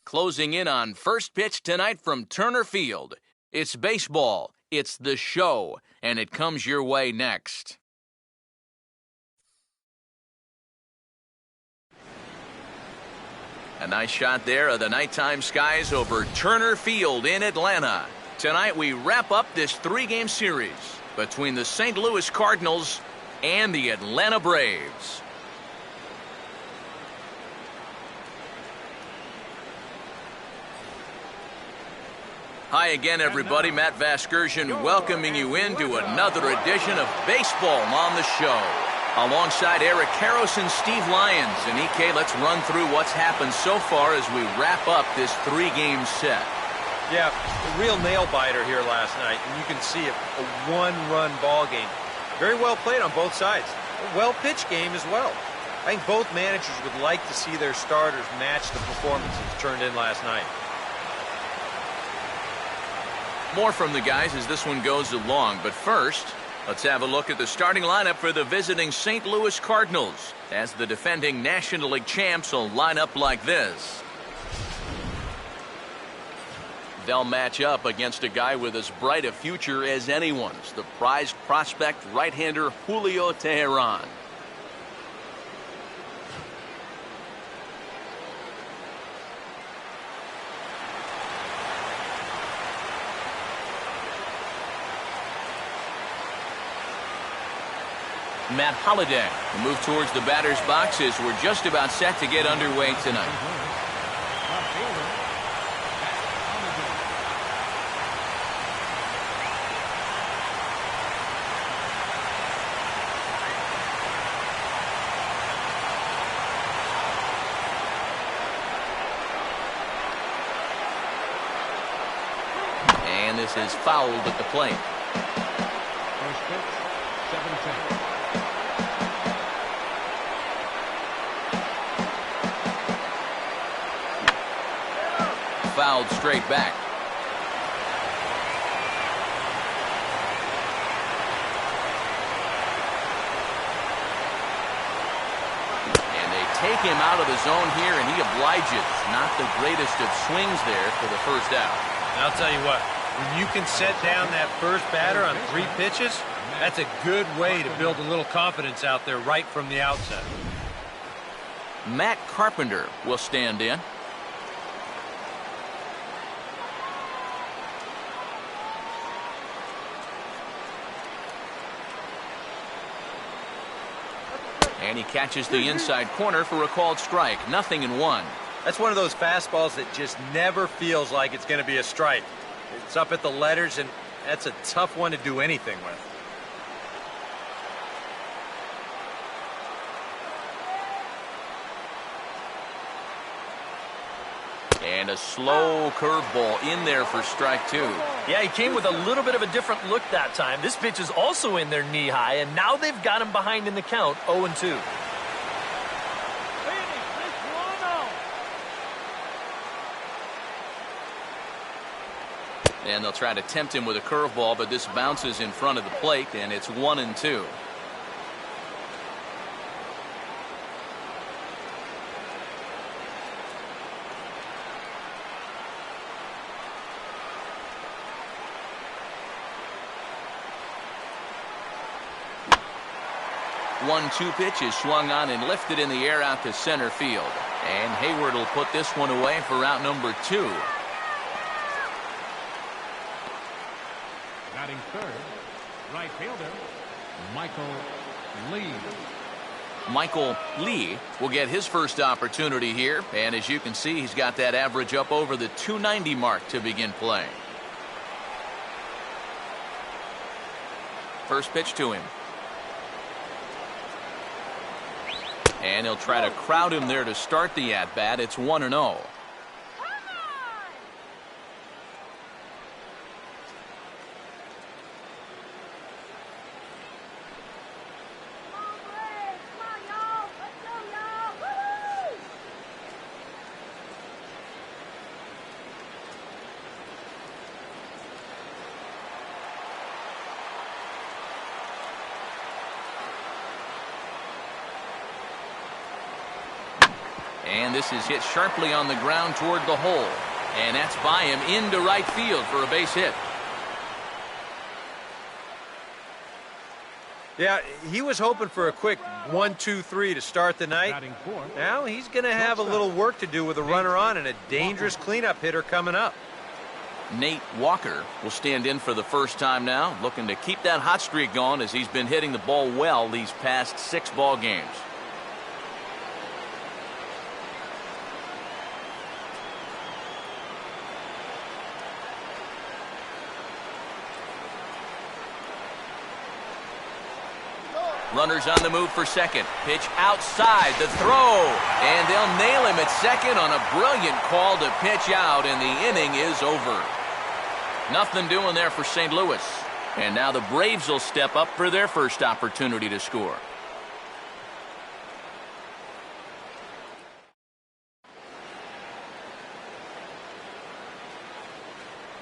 closing in on first pitch tonight from Turner Field. It's baseball, it's the show, and it comes your way next. A nice shot there of the nighttime skies over Turner Field in Atlanta. Tonight we wrap up this three-game series between the St. Louis Cardinals and the Atlanta Braves. Hi again, everybody. Matt Vasgersian welcoming you into another edition of Baseball on the Show. Alongside Eric Karros and Steve Lyons. And EK, let's run through what's happened so far as we wrap up this three-game set. Yeah, a real nail-biter here last night, and you can see a one-run ball game. Very well played on both sides. A well-pitched game as well. I think both managers would like to see their starters match the performances turned in last night. More from the guys as this one goes along, but first, let's have a look at the starting lineup for the visiting St. Louis Cardinals, as the defending National League champs will line up like this. They'll match up against a guy with as bright a future as anyone's, the prized prospect right-hander Julio Teheran. Matt Holliday will move towards the batter's boxes. We're just about set to get underway tonight. And this is fouled at the plate. First pitch, 7-10. Fouled straight back. And they take him out of the zone here, and he obliges. Not the greatest of swings there for the first out. And I'll tell you what, when you can set down that first batter on 3 pitches, that's a good way to build a little confidence out there right from the outset. Matt Carpenter will stand in. And he catches the inside corner for a called strike. 0-1. That's one of those fastballs that just never feels like it's going to be a strike. It's up at the letters, and that's a tough one to do anything with. And a slow curveball in there for strike 2. Yeah, he came with a little bit of a different look that time. This pitch is also in there knee-high, and now they've got him behind in the count, 0-2. And they'll try to tempt him with a curveball, but this bounces in front of the plate, and it's 1-2. One-two pitch is swung on and lifted in the air out to center field. And Hayward will put this one away for out number 2. Batting third, right fielder, Michael Lee. Michael Lee will get his first opportunity here. And as you can see, he's got that average up over the 290 mark to begin playing. First pitch to him. And he'll try to crowd him there to start the at-bat. It's 1-0. And this is hit sharply on the ground toward the hole. And that's by him into right field for a base hit. Yeah, he was hoping for a quick 1-2-3 to start the night. Now he's going to have a little work to do with a runner on and a dangerous cleanup hitter coming up. Nate Walker will stand in for the first time now, looking to keep that hot streak going as he's been hitting the ball well these past 6 ball games. Runners on the move for second. Pitch outside, the throw. And they'll nail him at second on a brilliant call to pitch out, and the inning is over. Nothing doing there for St. Louis. And now the Braves will step up for their first opportunity to score.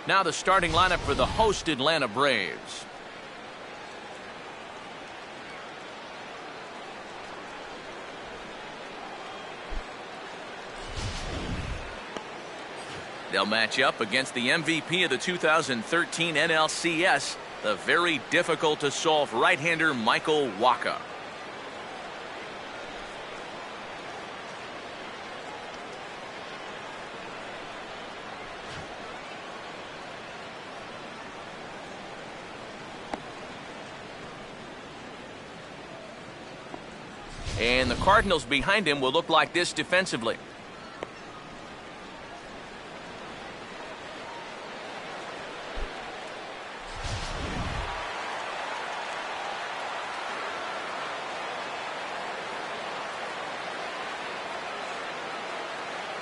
Now the starting lineup for the host Atlanta Braves. They'll match up against the MVP of the 2013 NLCS, the very difficult-to-solve right-hander Michael Wacha. And the Cardinals behind him will look like this defensively.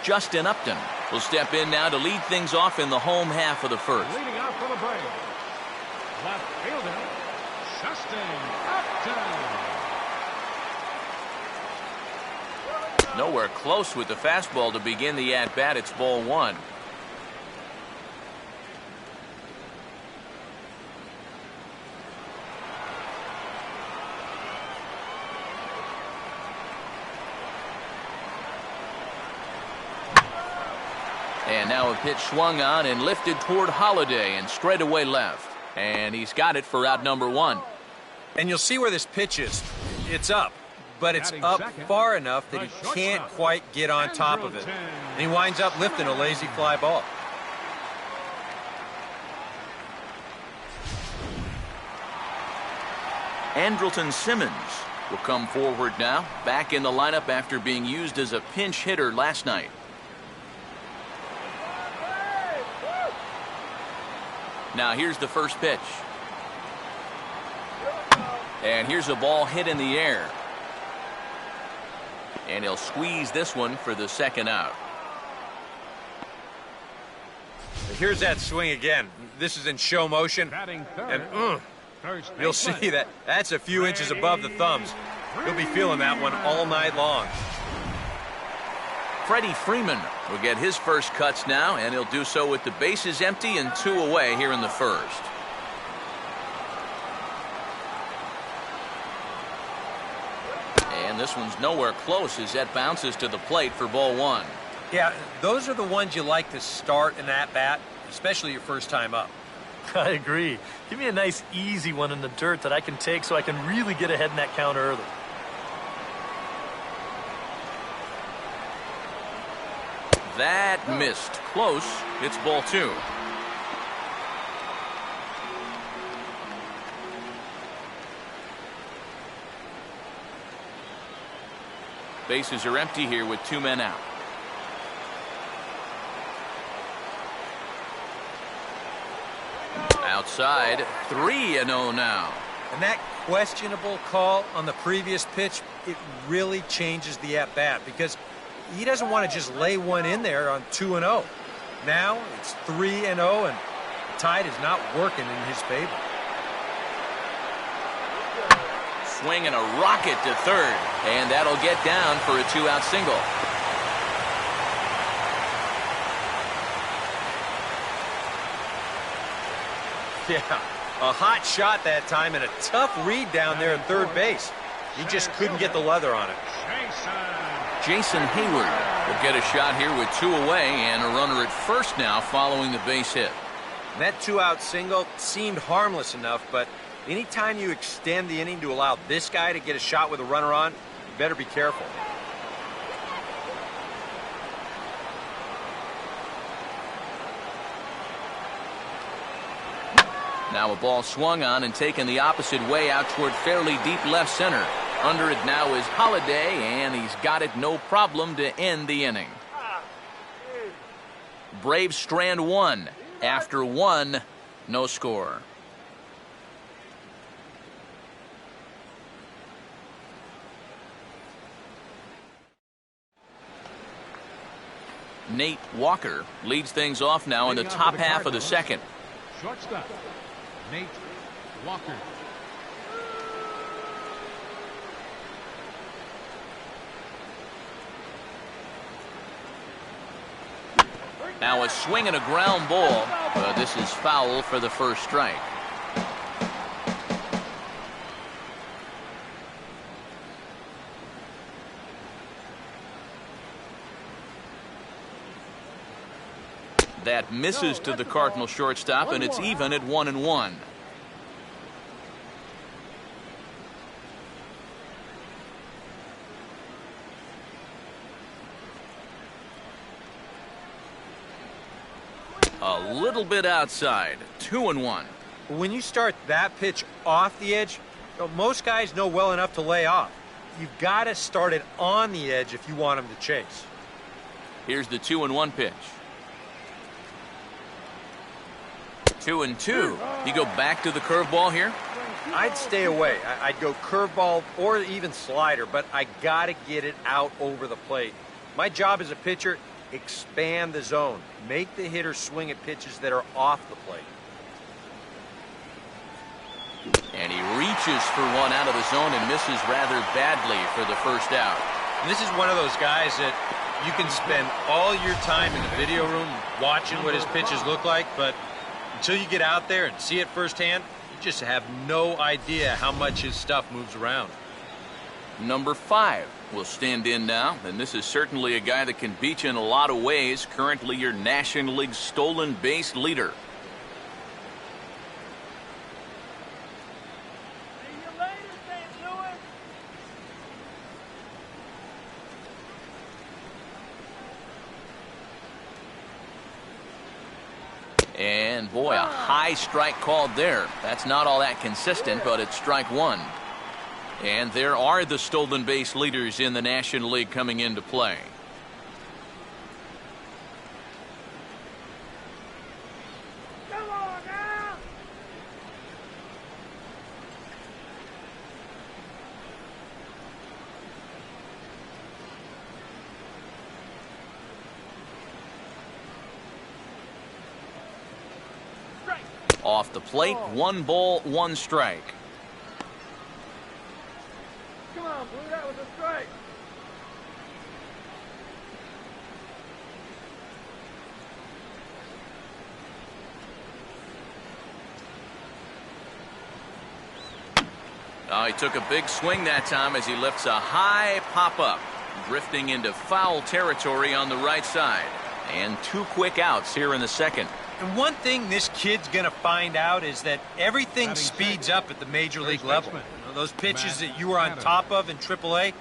Justin Upton will step in now to lead things off in the home half of the first. Leading out for the Braves, left fielder, Justin Upton. Nowhere close with the fastball to begin the at-bat. It's ball 1. And now a pitch swung on and lifted toward Holiday and straight away left. And he's got it for out number 1. And you'll see where this pitch is. It's up, but it's up far enough that he can't quite get on top of it. And he winds up lifting a lazy fly ball. Andrelton Simmons will come forward now, back in the lineup after being used as a pinch hitter last night. Now here's the first pitch. And here's a ball hit in the air. And he'll squeeze this one for the second out. Here's that swing again. This is in show motion. And you'll see that that's a few inches above the thumbs. He'll be feeling that one all night long. Freddie Freeman will get his first cuts now, and he'll do so with the bases empty and 2 away here in the first. And this one's nowhere close as that bounces to the plate for ball 1. Yeah, those are the ones you like to start in that bat, especially your first time up. I agree. Give me a nice easy one in the dirt that I can take so I can really get ahead in that count early. That missed. Close. It's ball 2. Bases are empty here with 2 men out. Outside, 3-0 now. And that questionable call on the previous pitch, it really changes the at-bat because he doesn't want to just lay one in there on 2-0. Now it's 3-0, and the tide is not working in his favor. Swing and a rocket to third, and that'll get down for a 2-out single. Yeah, a hot shot that time and a tough read down there at third base. He just couldn't get the leather on it. Jason Hayward will get a shot here with 2 away and a runner at first now following the base hit. That 2-out single seemed harmless enough, but anytime you extend the inning to allow this guy to get a shot with a runner on, you better be careful. Now a ball swung on and taken the opposite way out toward fairly deep left center. Under it now is Holiday, and he's got it no problem to end the inning. Braves strand 1. After 1, no score. Nate Walker leads things off now in the top half of the second. Shortstop, Nate Walker. Now a swing and a ground ball, but this is foul for the first strike. That misses to the Cardinal shortstop, and it's even at 1-1. A little bit outside, 2-1. When you start that pitch off the edge, most guys know well enough to lay off. You've got to start it on the edge if you want him to chase. Here's the 2-1 pitch. 2-2. You go back to the curveball here? I'd stay away. I'd go curveball or even slider, but I got to get it out over the plate. My job as a pitcher, expand the zone. Make the hitter swing at pitches that are off the plate. And he reaches for one out of the zone and misses rather badly for the first out. And this is one of those guys that you can spend all your time in the video room watching what his pitches look like, but until you get out there and see it firsthand, you just have no idea how much his stuff moves around. Number 5 will stand in now, and this is certainly a guy that can beat you in a lot of ways. Currently your National League stolen base leader. And boy, a high strike called there. That's not all that consistent, but it's strike 1. And there are the stolen base leaders in the National League coming into play. Come on now! Off the plate, 1 ball, 1 strike. Come on, Blue, that was a strike. He took a big swing that time as he lifts a high pop-up, drifting into foul territory on the right side. And 2 quick outs here in the second. And one thing this kid's going to find out is that everything speeds up at the major league level. You know, those pitches that you were on top of in AAA,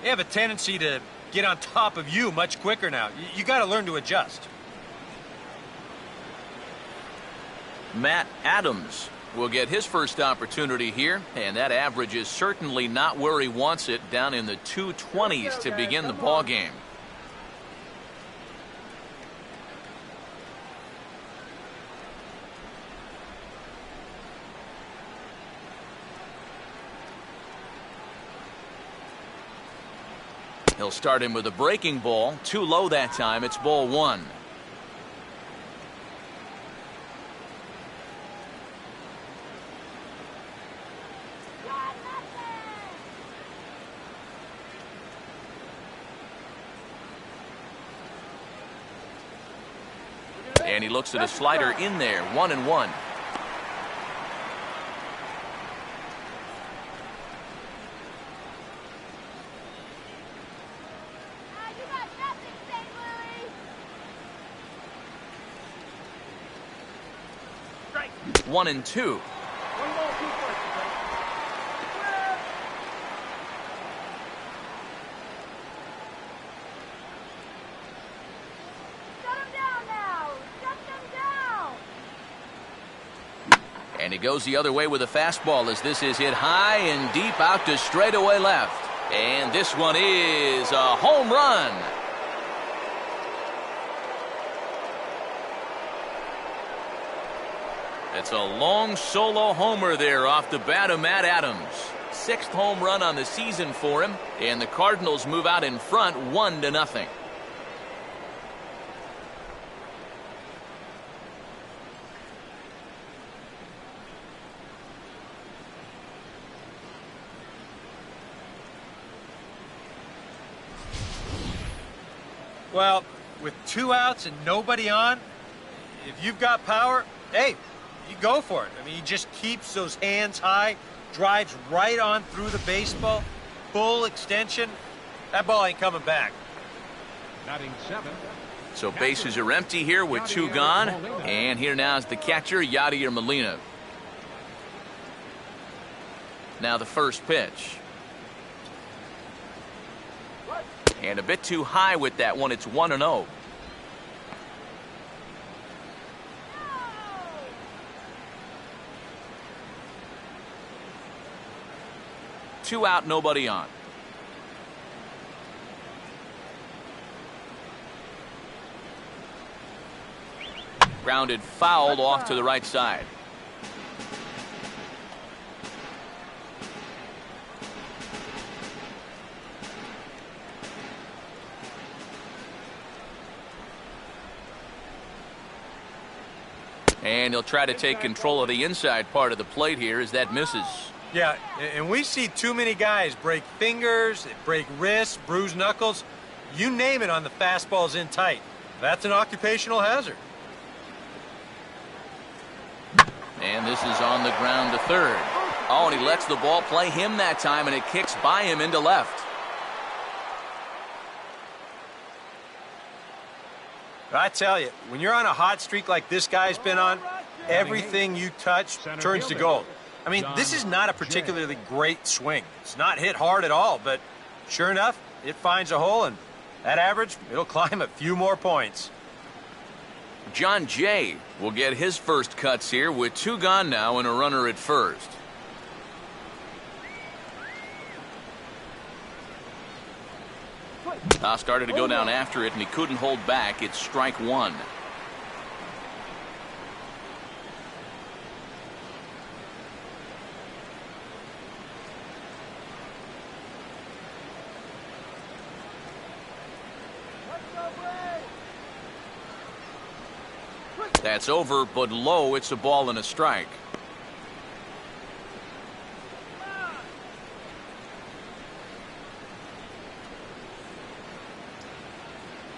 they have a tendency to get on top of you much quicker now. You got to learn to adjust. Matt Adams will get his first opportunity here, and that average is certainly not where he wants it, down in the 220s to begin the ball game. He'll start him with a breaking ball. Too low that time. It's ball 1. And he looks at a slider in there. 1-1. 1-2. And he goes the other way with a fastball as this is hit high and deep out to straightaway left. And this one is a home run. It's a long solo homer there off the bat of Matt Adams. 6th home run on the season for him, and the Cardinals move out in front 1-0. Well, with 2 outs and nobody on, if you've got power, hey, you go for it. I mean, he just keeps those hands high, drives right on through the baseball, full extension. That ball ain't coming back. Batting 7th. So bases are empty here with 2 gone. And here now is the catcher, Yadier Molina. Now the first pitch. And a bit too high with that one. It's 1-0. Two out, nobody on. Grounded fouled off to the right side. And he'll try to take control of the inside part of the plate here as that misses. Yeah, and we see too many guys break fingers, break wrists, bruise knuckles. You name it on the fastballs in tight. That's an occupational hazard. And this is on the ground to third. Oh, and he lets the ball play him that time, and it kicks by him into left. I tell you, when you're on a hot streak like this guy's been on, everything you touch turns to gold. I mean, this is not a particularly great swing. It's not hit hard at all, but sure enough, it finds a hole, and that average, it'll climb a few more points. John Jay will get his first cuts here with 2 gone now and a runner at first. Started to go down after it, and he couldn't hold back. It's strike 1. That's over, but low. It's a ball and a strike.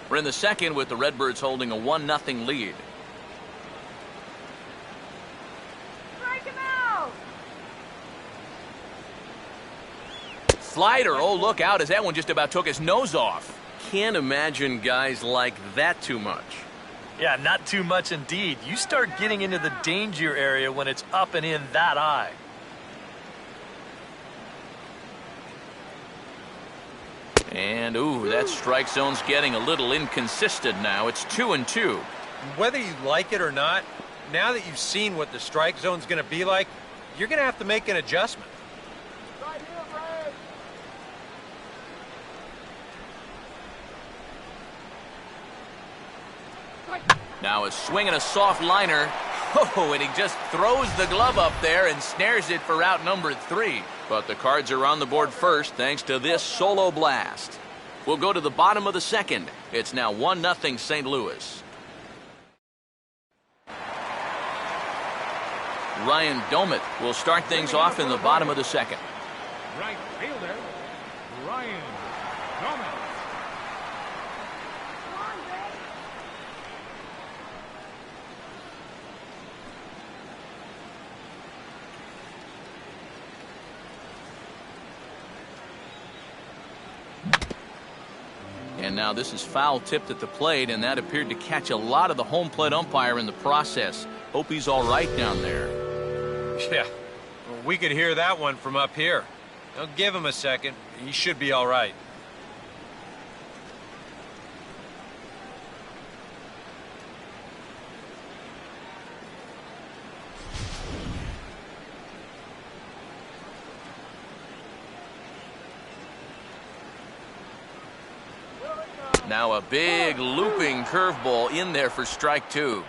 We're in the second with the Redbirds holding a 1-0 lead. Strike him out. Slider. Oh, look out as that one just about took his nose off. Can't imagine guys like that too much. Yeah, not too much indeed. You start getting into the danger area when it's up and in that high. And, ooh, that strike zone's getting a little inconsistent now. It's 2-2. Whether you like it or not, now that you've seen what the strike zone's going to be like, you're going to have to make an adjustment. Right here, Ray. Now a swing and a soft liner. Oh, and he just throws the glove up there and snares it for out number 3. But the Cards are on the board first thanks to this solo blast. We'll go to the bottom of the second. It's now 1-0 St. Louis. Ryan Domit will start things off in the bottom of the second. Right fielder, Ryan Doman. And now this is foul tipped at the plate, and that appeared to catch a lot of the home plate umpire in the process. Hope he's all right down there. Yeah, well, we could hear that one from up here. Now give him a second. He should be all right. Now a big looping curveball in there for strike two.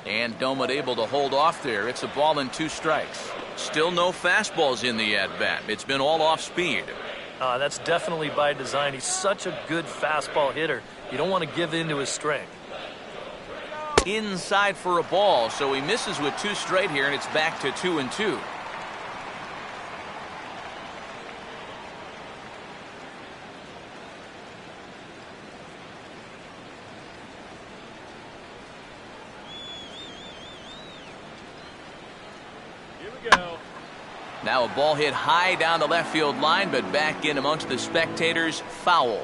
And Domit able to hold off there. It's a ball and 2 strikes. Still no fastballs in the at-bat. It's been all off speed. That's definitely by design. He's such a good fastball hitter. You don't want to give in to his strength. Inside for a ball, so he misses with 2 straight here, and it's back to 2-2. Now a ball hit high down the left field line, but back in amongst the spectators. Foul.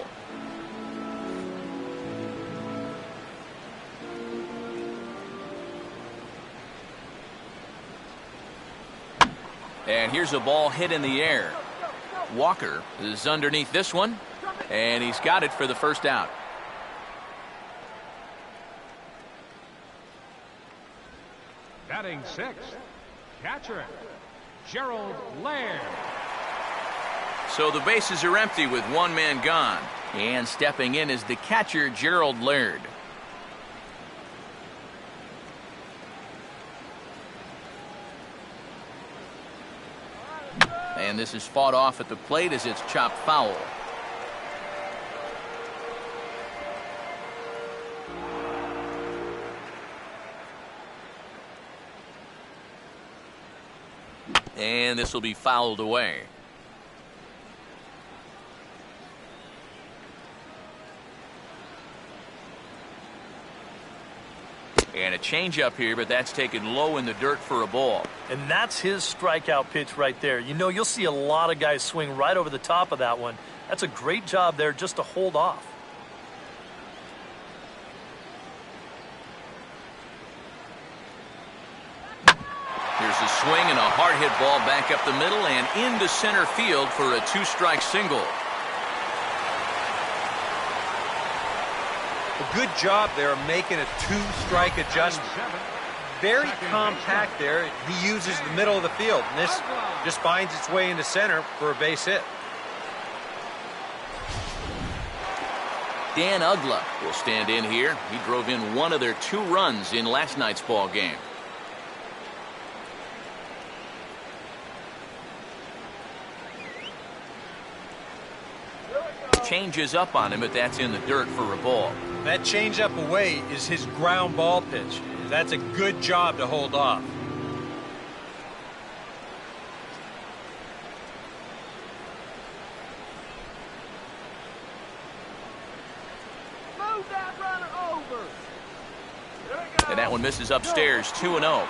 And here's a ball hit in the air. Walker is underneath this one, and he's got it for the first out. Batting 6th, catcher, Gerald Laird. So the bases are empty with 1 man gone. And stepping in is the catcher, Gerald Laird. And this is fought off at the plate as it's chopped foul. And this will be fouled away. And a changeup here, but that's taken low in the dirt for a ball. And that's his strikeout pitch right there. You know, you'll see a lot of guys swing right over the top of that one. That's a great job there just to hold off. Here's a swing and a hard hit ball back up the middle and into center field for a 2-strike single. A good job there of making a 2-strike adjustment. Very compact there. He uses the middle of the field, and this just finds its way into center for a base hit. Dan Ugla will stand in here. He drove in one of their 2 runs in last night's ball game. Changes up on him, but that's in the dirt for a ball. That changeup away is his ground ball pitch. That's a good job to hold off. Move that runner over. And that one misses upstairs, 2-0.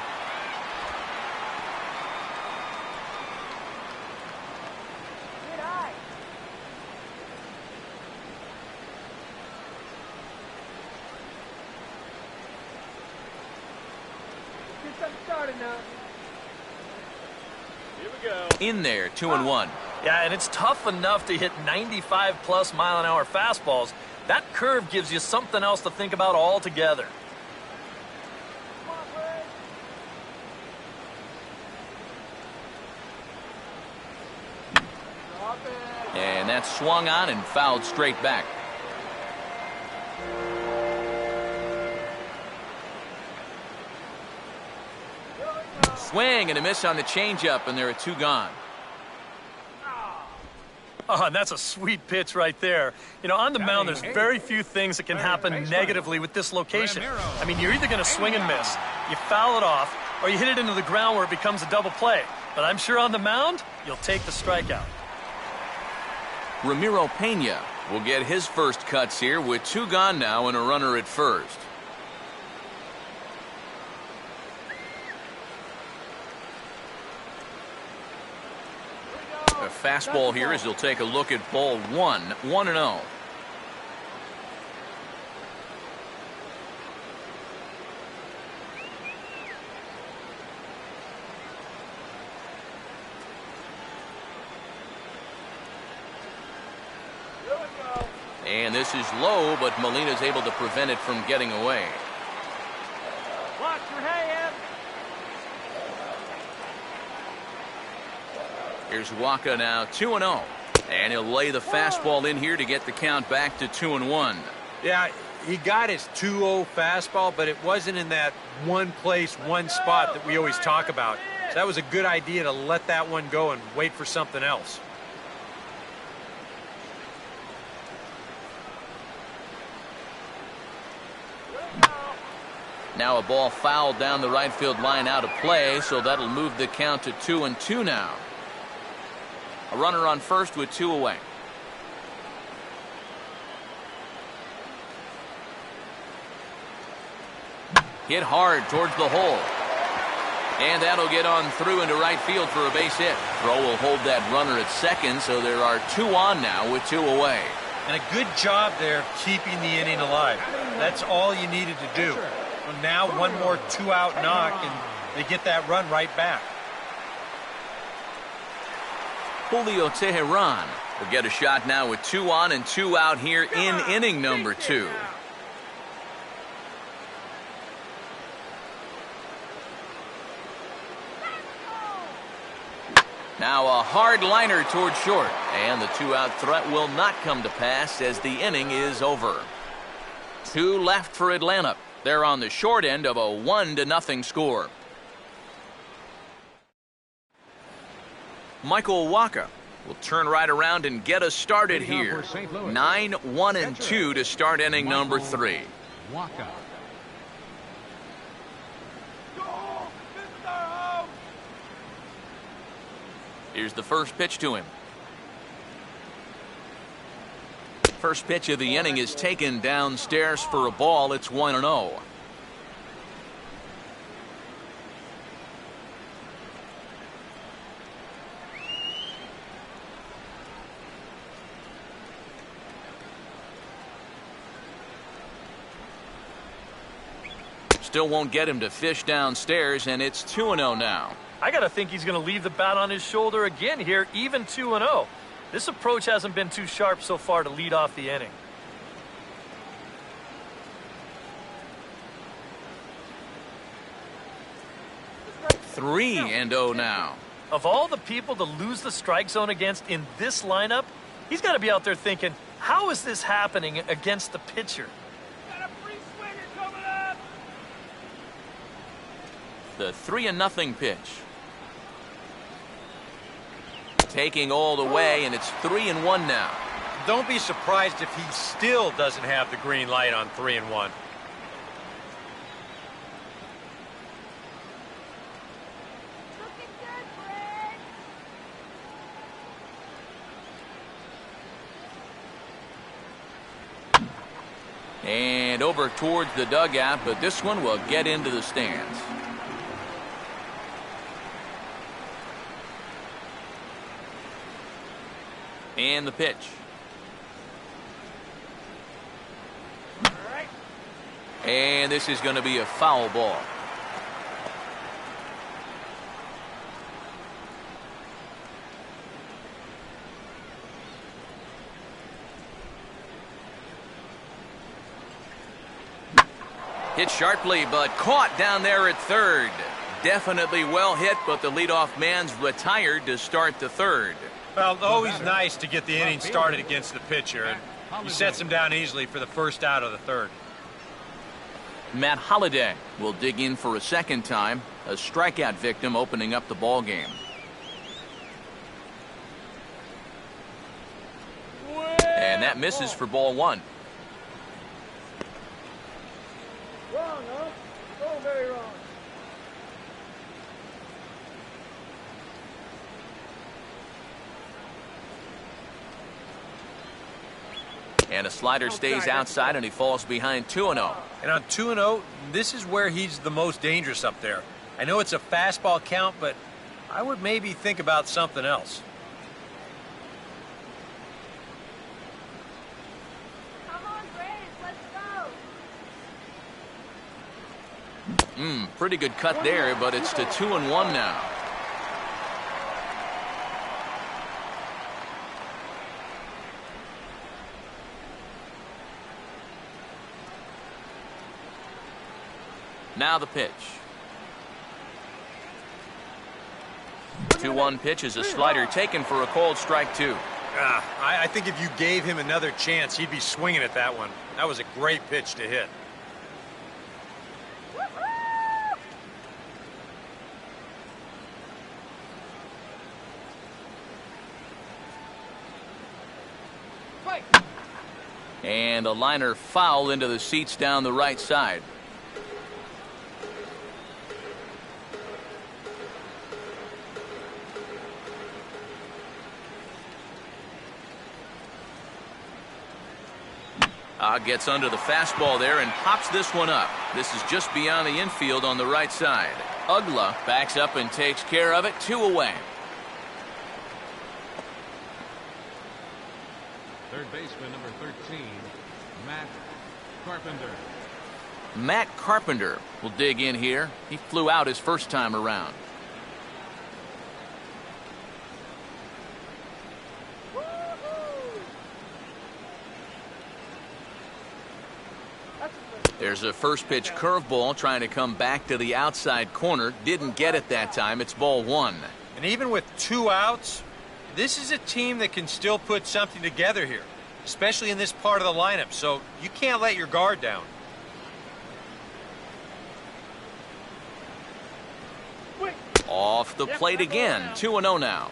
In there, 2-1. Yeah, and it's tough enough to hit 95+ mile-an-hour fastballs. That curve gives you something else to think about altogether. And that's swung on and fouled straight back. Swing and a miss on the changeup, and there are 2 gone. Oh, and that's a sweet pitch right there. You know, on the mound, there's very few things that can happen negatively with this location. I mean, you're either going to swing and miss, you foul it off, or you hit it into the ground where it becomes a double play. But I'm sure on the mound, you'll take the strikeout. Ramiro Pena will get his first cuts here with 2 gone now and a runner at first. A fastball here as he'll take a look at ball one. 1-0. And this is low, but Molina's able to prevent it from getting away. Watch your hand. Here's Waka now 2-0. And he'll lay the fastball in here to get the count back to 2-1. Yeah, he got his 2-0 fastball, but it wasn't in that one place, one spot that we always talk about. So that was a good idea to let that one go and wait for something else. Now a ball fouled down the right field line out of play, so that'll move the count to 2-2 now. A runner on first with 2 away. Hit hard towards the hole. And that'll get on through into right field for a base hit. Throw will hold that runner at second, so there are 2 on now with 2 away. And a good job there keeping the inning alive. That's all you needed to do. Well, now one more 2-out knock, and they get that run right back. Julio Teheran will get a shot now with 2 on and 2 out here in inning number 2. Now a hard liner toward short, and the 2-out threat will not come to pass as the inning is over. 2 left for Atlanta. They're on the short end of a 1-0 score. Michael Waka will turn right around and get us started here. 9-1-2 to start inning number 3. Waka. Here's the first pitch to him. First pitch of the inning is taken downstairs for a ball. It's 1-0. Still won't get him to fish downstairs, and it's 2-0 now. I got to think he's going to leave the bat on his shoulder again here, even 2-0. This approach hasn't been too sharp so far to lead off the inning. 3-0 now. Of all the people to lose the strike zone against in this lineup, he's got to be out there thinking, how is this happening against the pitcher? Got a free swinger coming up. The 3-0 pitch. Taking all the way, and it's 3-1 now. Don't be surprised if he still doesn't have the green light on 3-1. Looking good, Fred. And over towards the dugout, but this one will get into the stands. And the pitch. And this is going to be a foul ball. Hit sharply, but caught down there at third. Definitely well hit, but the leadoff man's retired to start the third. Well, always nice to get the inning started against the pitcher, and he sets him down easily for the first out of the third. Matt Holliday will dig in for a second time, a strikeout victim opening up the ball game. And that misses for ball 1. Wrong, huh? Oh, very wrong. And a slider stays outside, and he falls behind 2-0. And on 2-0, this is where he's the most dangerous up there. I know it's a fastball count, but I would maybe think about something else. Pretty good cut there, but it's to 2-1 now. Now the pitch. 2-1 pitch is a slider taken for a called strike 2. I think if you gave him another chance, he'd be swinging at that one. That was a great pitch to hit. And a liner foul into the seats down the right side. Gets under the fastball there and pops this one up. This is just beyond the infield on the right side. Ugla backs up and takes care of it. 2 away. Third baseman, number 13, Matt Carpenter. Matt Carpenter will dig in here. He flew out his first time around. There's a first pitch curveball trying to come back to the outside corner. Didn't get it that time. It's ball 1. And even with 2 outs, this is a team that can still put something together here, especially in this part of the lineup. So you can't let your guard down. Off the plate again. 2-0 now.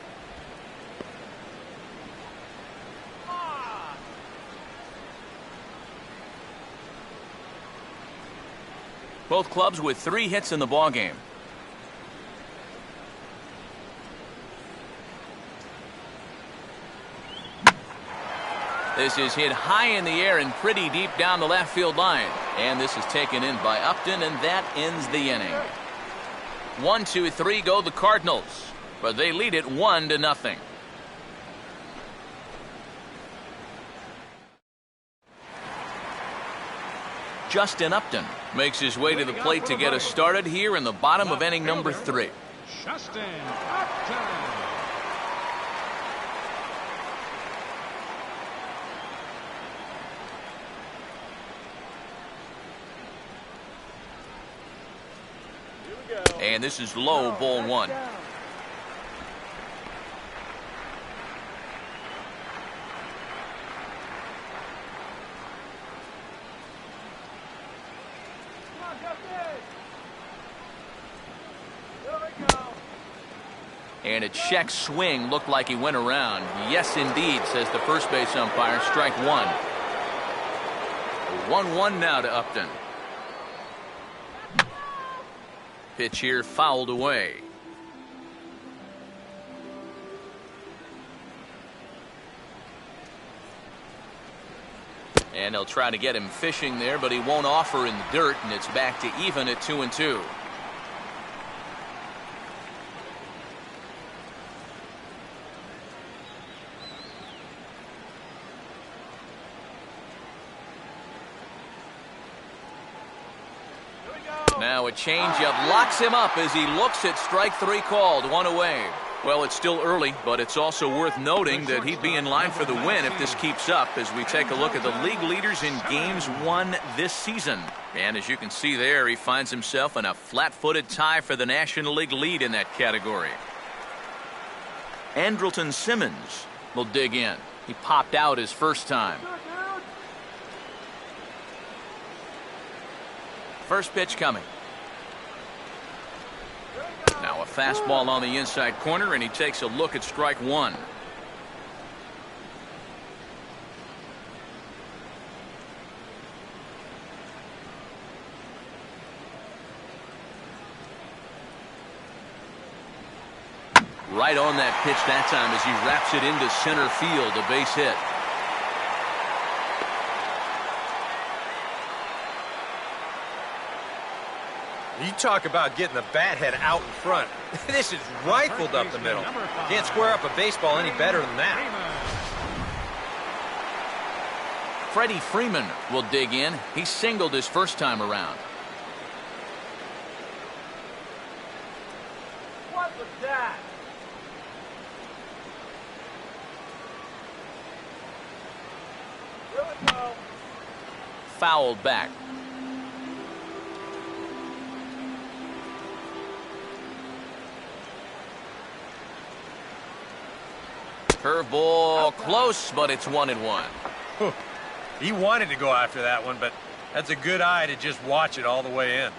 Both clubs with 3 hits in the ballgame. This is hit high in the air and pretty deep down the left field line. And this is taken in by Upton, and that ends the inning. 1, 2, 3 go the Cardinals, but they lead it 1-0. Justin Upton makes his way to the plate to get us started here in the bottom of inning number 3. Justin Upton. And this is low, ball 1. And a check swing looked like he went around. Yes, indeed, says the first base umpire. Strike 1. 1-1 now to Upton. Pitch here fouled away. And they'll try to get him fishing there, but he won't offer in the dirt, and it's back to even at 2-2. Now a changeup locks him up as he looks at strike 3 called. 1 away. Well, it's still early, but it's also worth noting that he'd be in line for the win if this keeps up as we take a look at the league leaders in games won this season. And as you can see there, he finds himself in a flat-footed tie for the National League lead in that category. Andrelton Simmons will dig in. He popped out his first time. First pitch coming. Now a fastball on the inside corner, and he takes a look at strike 1. Right on that pitch that time as he wraps it into center field, a base hit. You talk about getting the bat head out in front. This is rifled up the middle. Can't square up a baseball any better than that. Freddie Freeman will dig in. He singled his first time around. fouled back. Curveball close, but it's 1-1. He wanted to go after that one, but that's a good eye to just watch it all the way in.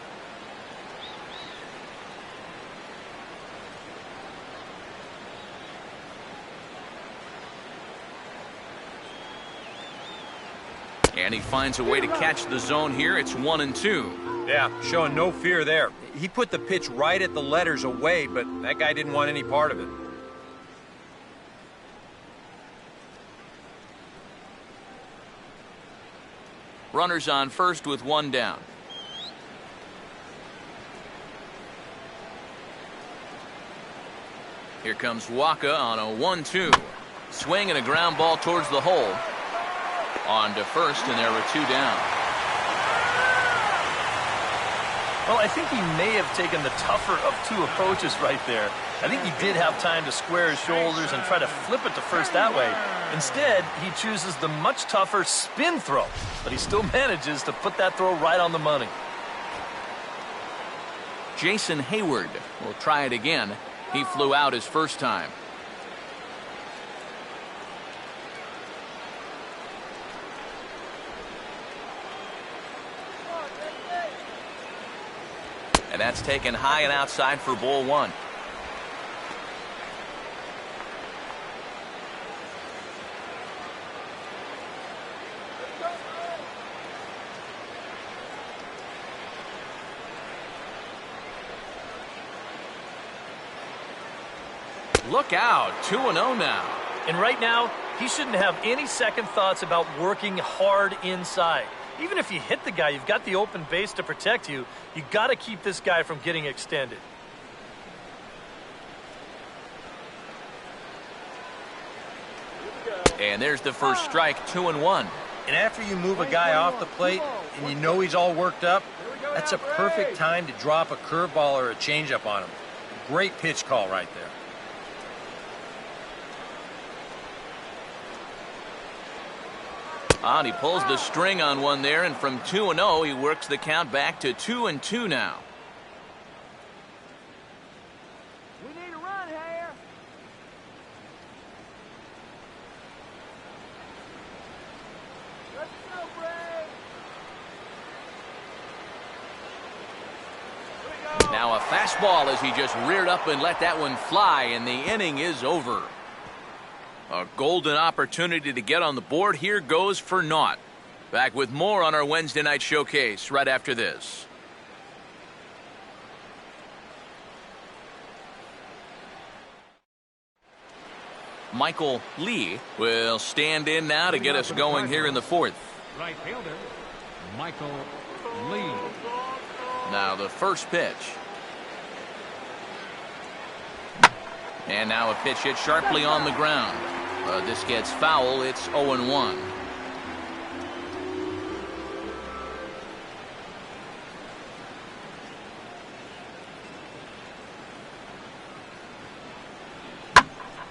And he finds a way to catch the zone here. It's 1-2. Yeah, showing no fear there. He put the pitch right at the letters away, but that guy didn't want any part of it. Runners on first with one down. Here comes Waka on a 1-2. Swing and a ground ball towards the hole. On to first, and there were two down. Well, I think he may have taken the tougher of two approaches right there. I think he did have time to square his shoulders and try to flip it to first that way. Instead, he chooses the much tougher spin throw, but he still manages to put that throw right on the money. Jason Hayward will try it again. He flew out his first time. And that's taken high and outside for ball one. Look out, 2-0 now. And right now, he shouldn't have any second thoughts about working hard inside. Even if you hit the guy, you've got the open base to protect you. You got to keep this guy from getting extended. And there's the first strike, 2-1. And after you move a guy off the plate and you know he's all worked up, that's a perfect time to drop a curveball or a changeup on him. Great pitch call right there. And he pulls the string on one there, and from 2-0, he works the count back to 2-2 now. We need a run here. Let's go, Bray. Here we go. Now a fastball as he just reared up and let that one fly, and the inning is over. A golden opportunity to get on the board here goes for naught. Back with more on our Wednesday night showcase right after this. Michael Lee will stand in now to get us going here in the fourth. Right fielder, Michael Lee. Now the first pitch. And now a pitch hit sharply on the ground. This gets foul. It's 0-1.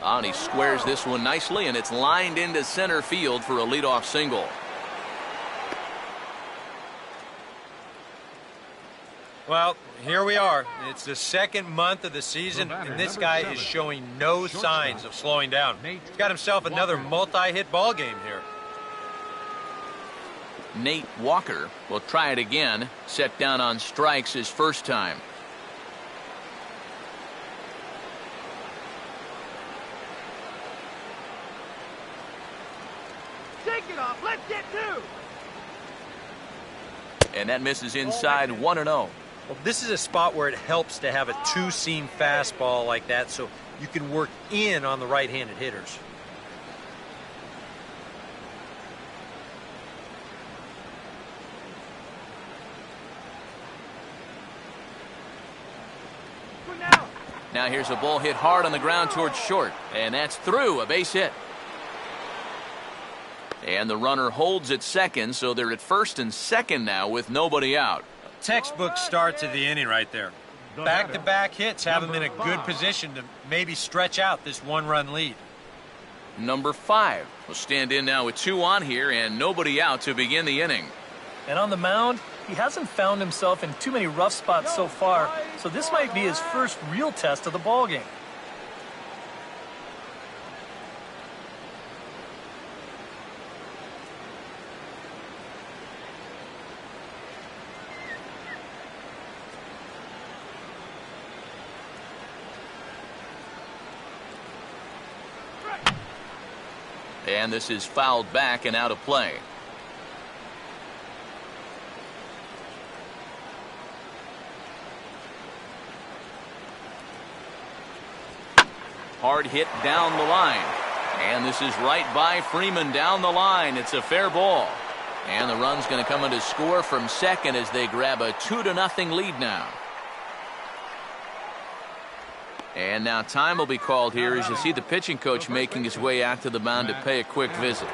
And he squares this one nicely, and it's lined into center field for a leadoff single. Well, here we are. It's the second month of the season, and this guy is showing no signs of slowing down. He's got himself another multi-hit ball game here. Nate Walker will try it again. Set down on strikes his first time. Take it off. Let's get two. And that misses inside 1-0. Well, this is a spot where it helps to have a two-seam fastball like that so you can work in on the right-handed hitters. Now here's a ball hit hard on the ground towards short, and that's through, a base hit. And the runner holds at second, so they're at first and second now with nobody out. Textbook start to the inning right there. Back-to-back hits have him in a good position to maybe stretch out this one-run lead. Number 5 will stand in now with 2 on here and nobody out to begin the inning. And on the mound, he hasn't found himself in too many rough spots so far, so this might be his first real test of the ballgame. And this is fouled back and out of play. Hard hit down the line. And this is right by Freeman down the line. It's a fair ball. And the run's going to come in to score from second as they grab a 2-0 lead now. And now time will be called here as you see the pitching coach making his way out to the mound to pay a quick visit.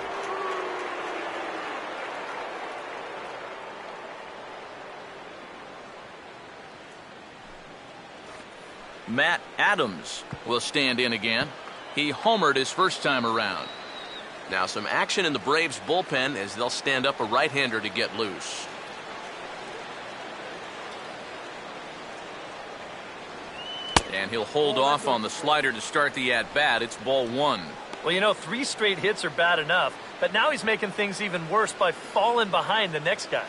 Matt Adams will stand in again. He homered his first time around. Now some action in the Braves bullpen as they'll stand up a right-hander to get loose. And he'll hold off on the slider to start the at-bat. It's ball one. Well, you know, 3 straight hits are bad enough, but now he's making things even worse by falling behind the next guy.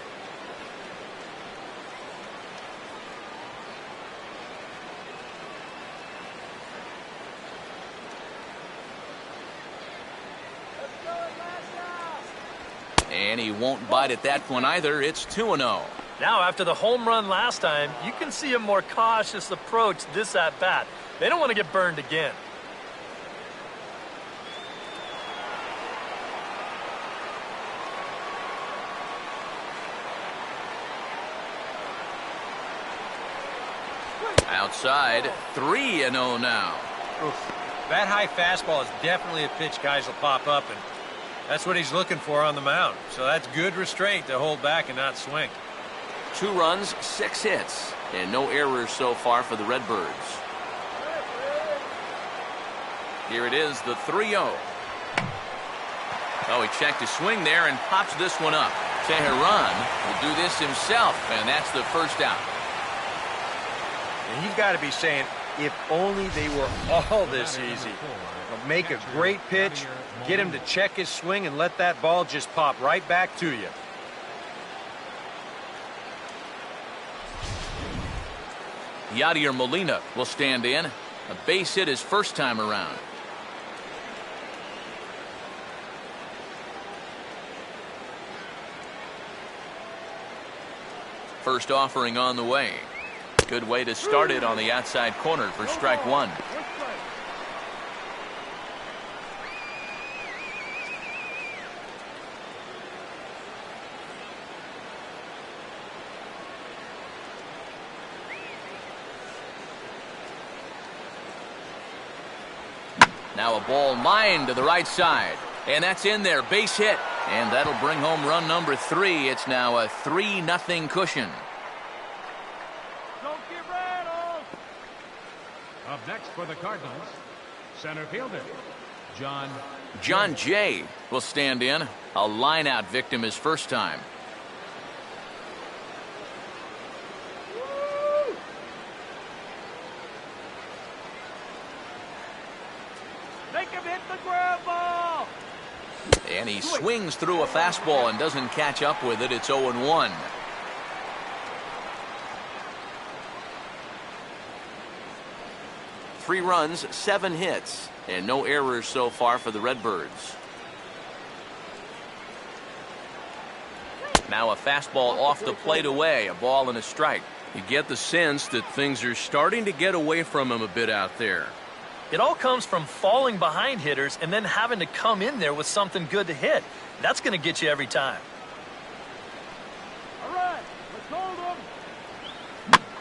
And he won't bite at that one either. It's 2-0. Now, after the home run last time, you can see a more cautious approach this at-bat. They don't want to get burned again. Outside, 3-0 now. Oof. That high fastball is definitely a pitch guys will pop up, and that's what he's looking for on the mound. So that's good restraint to hold back and not swing. 2 runs, 6 hits, and no errors so far for the Redbirds. Here it is, the 3-0. Oh, he checked his swing there and pops this one up. Teheran will do this himself, and that's the first out. And he's got to be saying, if only they were all this easy. Make a great pitch, get him to check his swing, and let that ball just pop right back to you. Yadier Molina will stand in. A base hit his first time around. First offering on the way. Good way to start it on the outside corner for strike one. Now a ball lined to the right side. And that's in there. Base hit. And that'll bring home run number 3. It's now a 3-0 cushion. Don't get rattled. Up next for the Cardinals, center fielder, John Jay will stand in. A line-out victim his first time. Make him hit the ground ball. And he swings through a fastball and doesn't catch up with it. It's 0-1. Three runs, 7 hits, and no errors so far for the Redbirds. Now a fastball off the plate away, a ball and a strike. You get the sense that things are starting to get away from him a bit out there. It all comes from falling behind hitters and then having to come in there with something good to hit. That's going to get you every time. All right, let's hold him.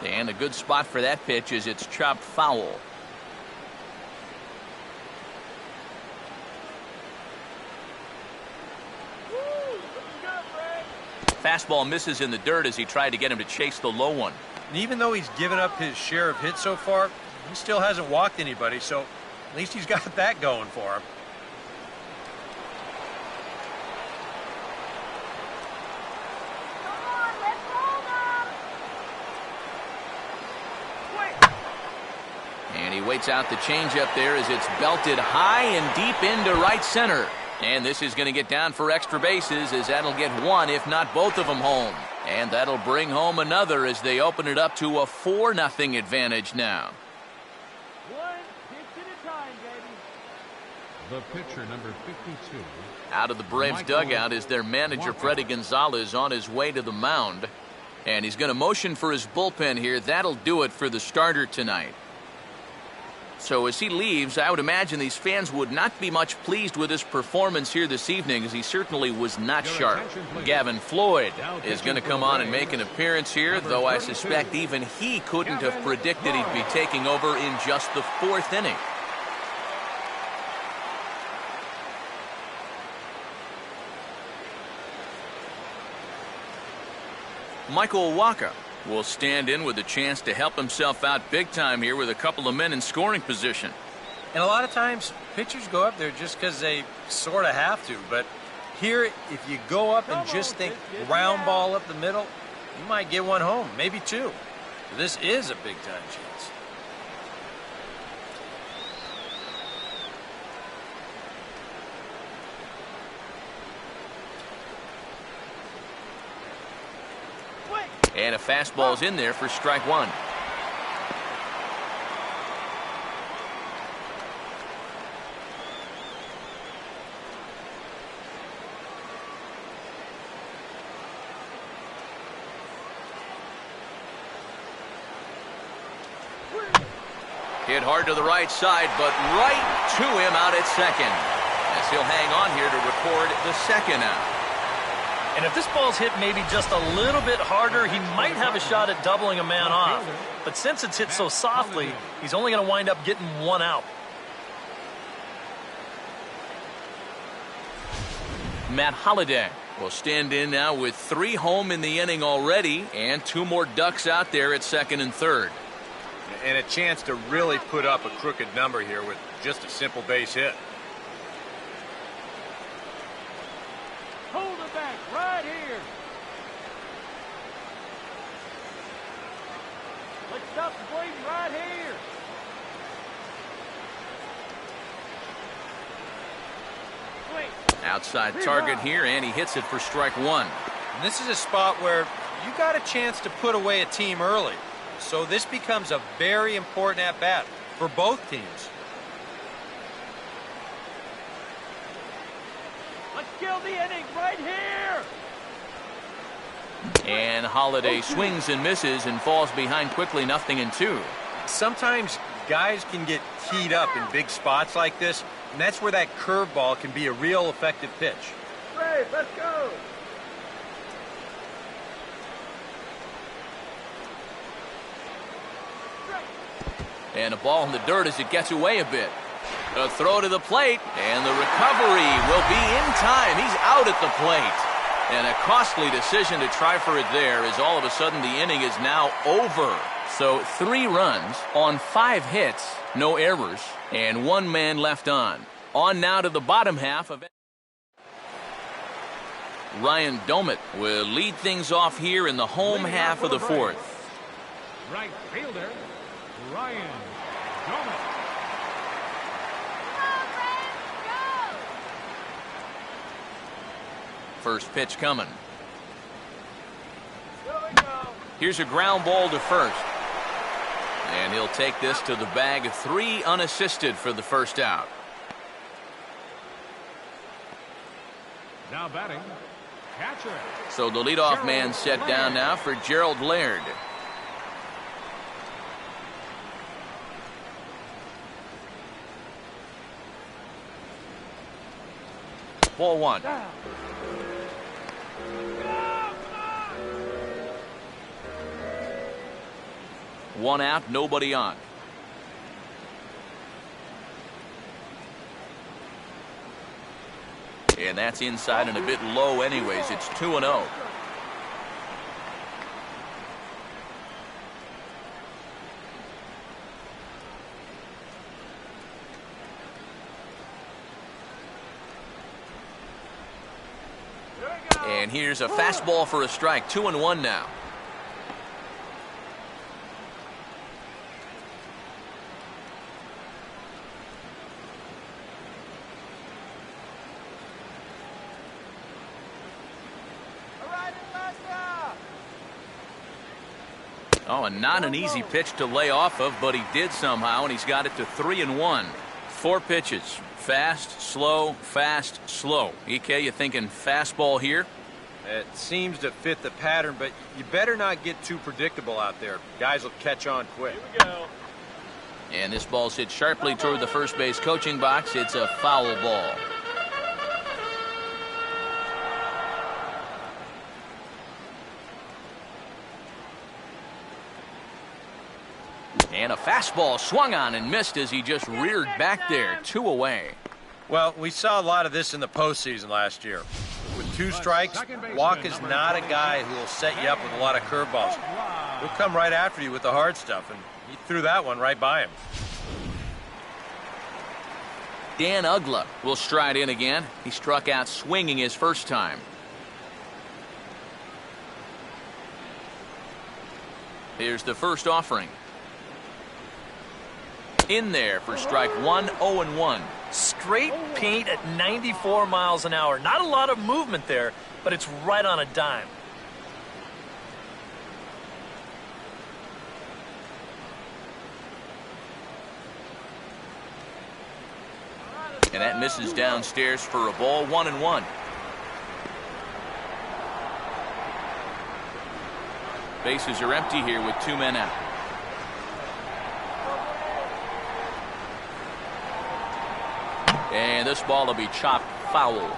And a good spot for that pitch is it's chopped foul. Fastball misses in the dirt as he tried to get him to chase the low one. And even though he's given up his share of hits so far, he still hasn't walked anybody, so at least he's got that going for him. waits out the changeup there as it's belted high and deep into right center. And this is going to get down for extra bases as that'll get one, if not both of them, home. And that'll bring home another as they open it up to a 4-0 advantage now. One pitch at a time, baby. The pitcher, number 52. Out of the Braves dugout is their manager, Freddie Gonzalez, on his way to the mound. And he's going to motion for his bullpen here. That'll do it for the starter tonight. So as he leaves, I would imagine these fans would not be much pleased with his performance here this evening, as he certainly was not sharp. Gavin Floyd is going to come on and make an appearance here, though I suspect even he couldn't have predicted he'd be taking over in just the 4th inning. Michael Wacha will stand in with a chance to help himself out big time here with a couple of men in scoring position. And a lot of times, pitchers go up there just because they sort of have to. But here, if you go up and just think ground ball up the middle, you might get one home, maybe two. This is a big-time chance. And a fastball's in there for strike one. Hit hard to the right side, but right to him out at second, as he'll hang on here to record the second out. And if this ball's hit maybe just a little bit harder, he might have a shot at doubling a man off. But since it's hit so softly, he's only going to wind up getting one out. Matt Holliday will stand in now with 3 home in the inning already, and 2 more ducks out there at second and third. And a chance to really put up a crooked number here with just a simple base hit. Hold it back right here. Let's stop the bleeding right here. Wait. Outside target here, and he hits it for strike one. And this is a spot where you got a chance to put away a team early. So this becomes a very important at-bat for both teams. Let's kill the inning right here. And Holliday swings and misses and falls behind quickly, 0-2. Sometimes guys can get teed up in big spots like this, and that's where that curveball can be a real effective pitch. Brave, let's go. And a ball in the dirt as it gets away a bit. A throw to the plate, and the recovery will be in time. He's out at the plate. And a costly decision to try for it there, as all of a sudden the inning is now over. So 3 runs on 5 hits, no errors, and 1 man left on. On now to the bottom half of it. Ryan Domit will lead things off here in the home half of the 4th. Right fielder, Ryan Doman. First pitch coming. Go and go. Here's a ground ball to first. And he'll take this to the bag of 3 unassisted for the first out. Now batting, catcher. So the leadoff man set down now for Gerald Laird. Ball 1. One out, nobody on. And that's inside and a bit low anyways. It's 2-0. And here's a fastball for a strike. 2-1 now. Oh, and not an easy pitch to lay off of, but he did somehow, and he's got it to 3-1. 4 pitches. Fast, slow, fast, slow. EK, you thinking fastball here? It seems to fit the pattern, but you better not get too predictable out there. Guys will catch on quick. Here we go. And this ball's hit sharply toward the first base coaching box. It's a foul ball. And a fastball swung on and missed as he just reared back there. 2 away. Well, we saw a lot of this in the postseason last year. With 2 strikes, Walk is not a guy who will set you up with a lot of curveballs. He'll come right after you with the hard stuff, and he threw that one right by him. Dan Uggla will stride in again. He struck out swinging his first time. Here's the first offering. In there for strike 1, 0-1. Straight paint at 94 miles an hour. Not a lot of movement there, but it's right on a dime. And that misses downstairs for a ball. 1-1. Bases are empty here with 2 men out. And this ball will be chopped foul.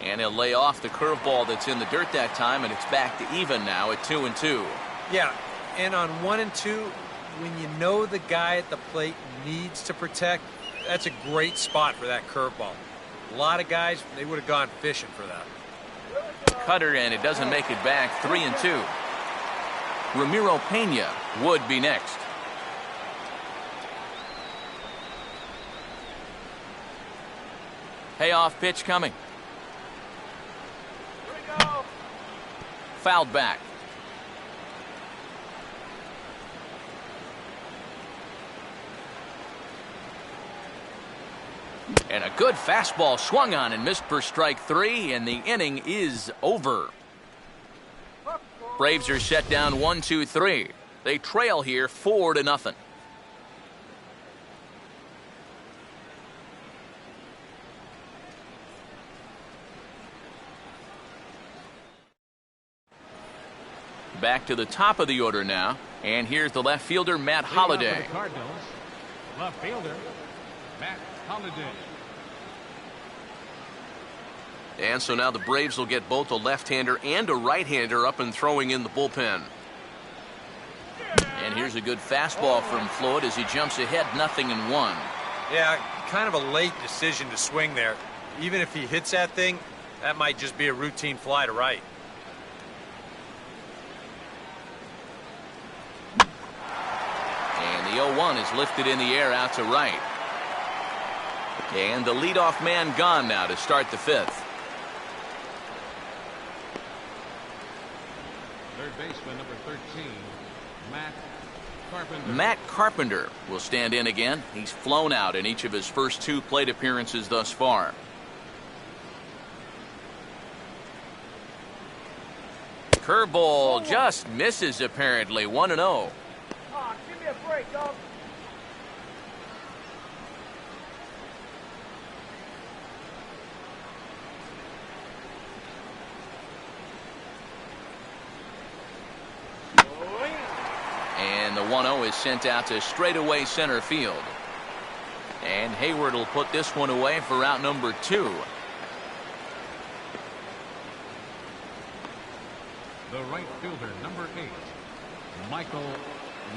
And he'll lay off the curveball that's in the dirt that time, and it's back to even now at 2-2. Yeah, and on 1 and 2, when you know the guy at the plate needs to protect, that's a great spot for that curveball. A lot of guys, they would have gone fishing for that. Cutter, and it doesn't make it back. 3-2. Ramiro Pena would be next. Payoff pitch coming. Here we go. Fouled back. And a good fastball swung on and missed for strike 3, and the inning is over. Braves are set down 1-2-3. They trail here 4-0. Back to the top of the order now, and here's the left fielder, Matt Holliday. Cardinals, left fielder, Matt Holliday. And so now the Braves will get both a left-hander and a right-hander up and throwing in the bullpen. And here's a good fastball from Floyd as he jumps ahead 0-1. Yeah, kind of a late decision to swing there. Even if he hits that thing, that might just be a routine fly to right. And the 0-1 is lifted in the air out to right. And the leadoff man gone now to start the 5th. Third baseman, number 13, Matt Carpenter. Matt Carpenter will stand in again. He's flown out in each of his first 2 plate appearances thus far. Curveball just misses apparently. 1-0. Ah, give me a break, dog. And the 1-0 is sent out to straightaway center field. And Hayward will put this one away for out number 2. The right fielder, number 8, Michael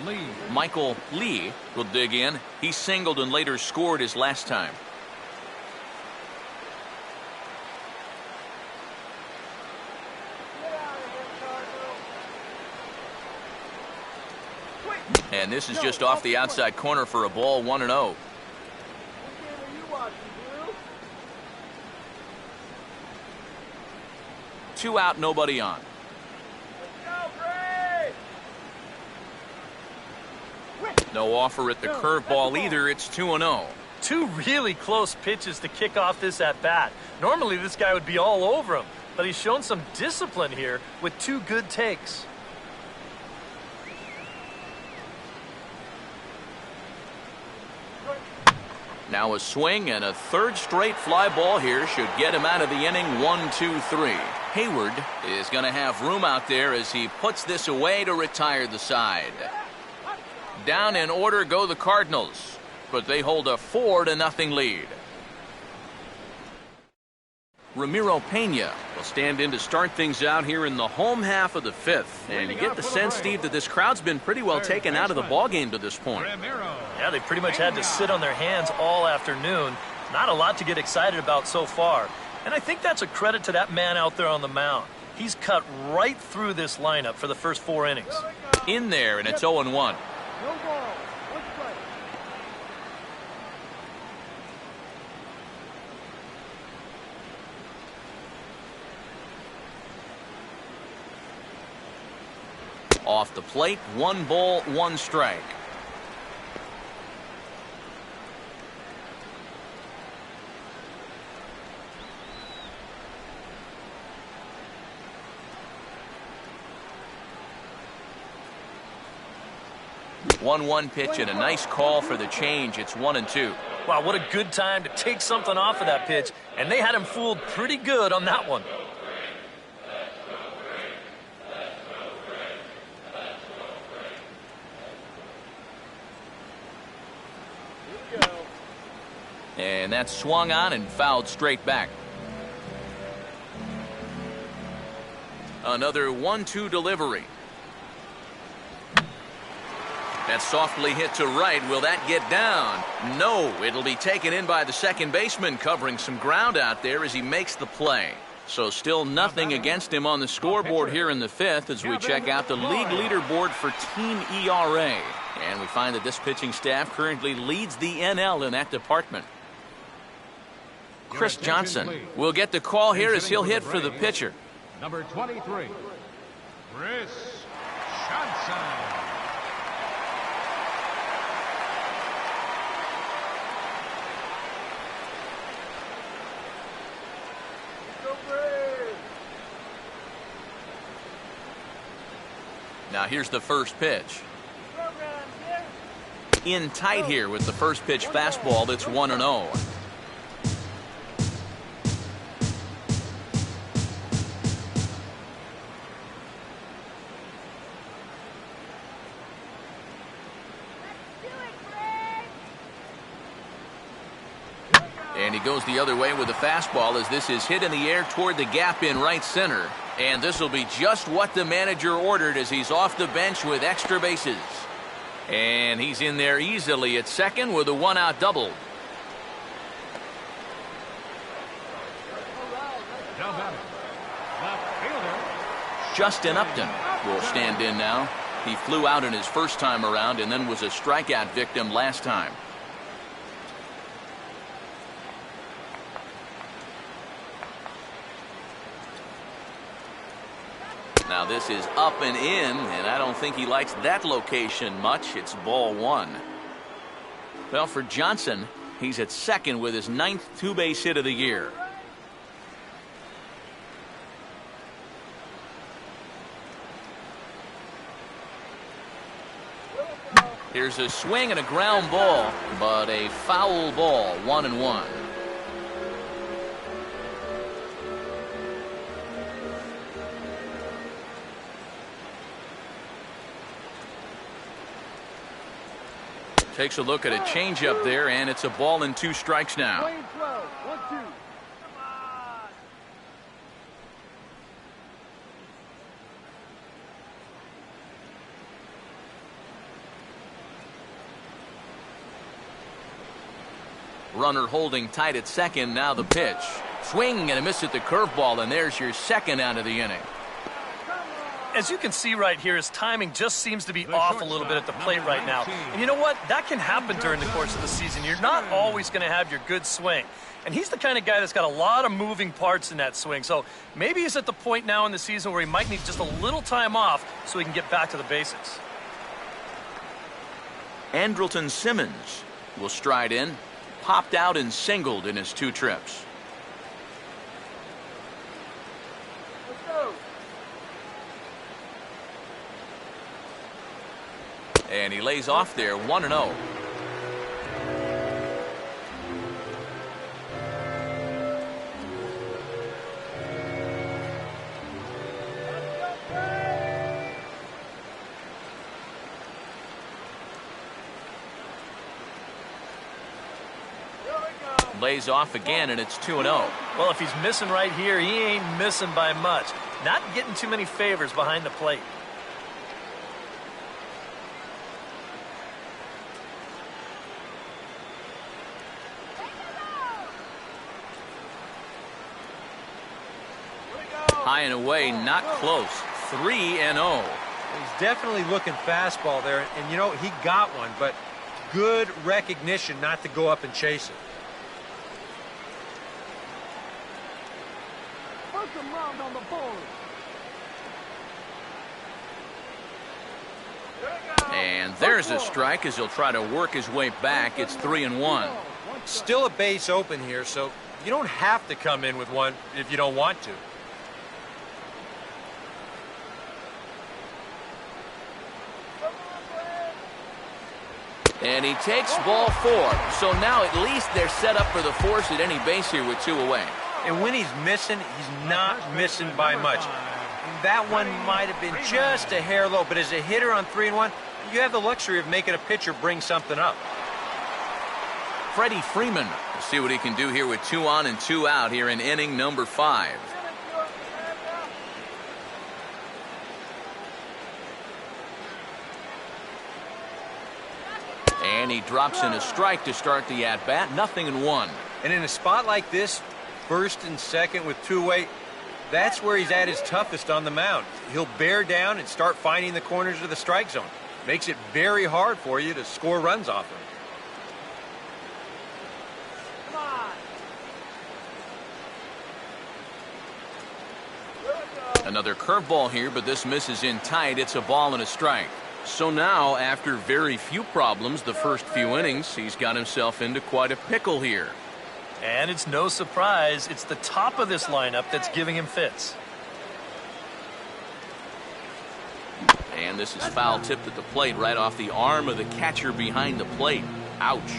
Lee. Michael Lee will dig in. He singled and later scored his last time. Get out of here, Cardinals. Quick. And this is just off the outside corner for a ball. 1-0. What game are you watching, Drew? 2 out, nobody on. Let's go, Braves! No offer at the curveball either. It's 2-0. Two really close pitches to kick off this at-bat. Normally this guy would be all over him, but he's shown some discipline here with two good takes. Now a swing and a third straight fly ball here should get him out of the inning. 1-2-3. Hayward is going to have room out there as he puts this away to retire the side. Down in order go the Cardinals, but they hold a 4-0 lead. Ramiro Pena will stand in to start things out here in the home half of the fifth. And you get the sense, Steve, that this crowd's been pretty well taken out of the ballgame to this point. Yeah, they pretty much had to sit on their hands all afternoon. Not a lot to get excited about so far. And I think that's a credit to that man out there on the mound. He's cut right through this lineup for the first 4 innings. In there, and it's 0-1. No ball. One strike. Off the plate, 1 ball, 1 strike. One pitch and a nice call for the change. It's 1-2. Wow, what a good time to take something off of that pitch. And they had him fooled pretty good on that one. And that's swung on and fouled straight back. Another 1-2 delivery. That's softly hit to right. Will that get down? No, it'll be taken in by the second baseman, covering some ground out there as he makes the play. So still nothing against him on the scoreboard here in the fifth as we check out the league leaderboard for team ERA. And we find that this pitching staff currently leads the NL in that department. Chris Johnson will get the call here as he'll hit for the pitcher. Number 23, Chris Johnson. Now here's the first pitch. In tight here with the first pitch fastball. That's 1-0. And he goes the other way with the fastball as this is hit in the air toward the gap in right center. And this will be just what the manager ordered as he's off the bench with extra bases. And he's in there easily at second with a 1-out double. Justin Upton will stand in now. He flew out in his first time around and then was a strikeout victim last time. Now this is up and in, and I don't think he likes that location much. It's ball 1. Well, for Johnson, he's at second with his 9th two-base hit of the year. Here's a swing and a ground ball, but a foul ball, 1-1. Takes a look at a changeup there, and it's a ball and 2 strikes now. 12, 1-2. Runner holding tight at second. Now the pitch. Swing and a miss at the curveball, and there's your second out of the inning. As you can see right here, his timing just seems to be off a little bit at the plate right now. And you know what? That can happen during the course of the season. You're not always going to have your good swing. And he's the kind of guy that's got a lot of moving parts in that swing. So maybe he's at the point now in the season where he might need just a little time off so he can get back to the basics. Andrelton Simmons will stride in, popped out and singled in his 2 trips. Let's go. And he lays off there 1-0. Lays off again, and it's 2-0. Well, if he's missing right here, he ain't missing by much. Not getting too many favors behind the plate. High and away, not close. 3-0. He's definitely looking fastball there, and you know, he got one, but good recognition not to go up and chase it. Put some round on the board. And there's a strike as he'll try to work his way back. It's 3-1. Still a base open here, so you don't have to come in with one if you don't want to. And he takes ball 4. So now at least they're set up for the force at any base here with 2 away. And when he's missing, he's not missing by much. That one might have been just a hair low, but as a hitter on 3-1, you have the luxury of making a pitcher bring something up. Freddie Freeman will see what he can do here with 2 on and 2 out here in inning number 5. And he drops in a strike to start the at-bat. 0-1. And in a spot like this, first and second with 2 away, that's where he's at his toughest on the mound. He'll bear down and start finding the corners of the strike zone. Makes it very hard for you to score runs off him. Come on. Another curveball here, but this misses in tight. It's a ball and a strike. So now, after very few problems the first few innings, he's got himself into quite a pickle here. And it's no surprise, it's the top of this lineup that's giving him fits. And this is foul tipped at the plate right off the arm of the catcher behind the plate. Ouch.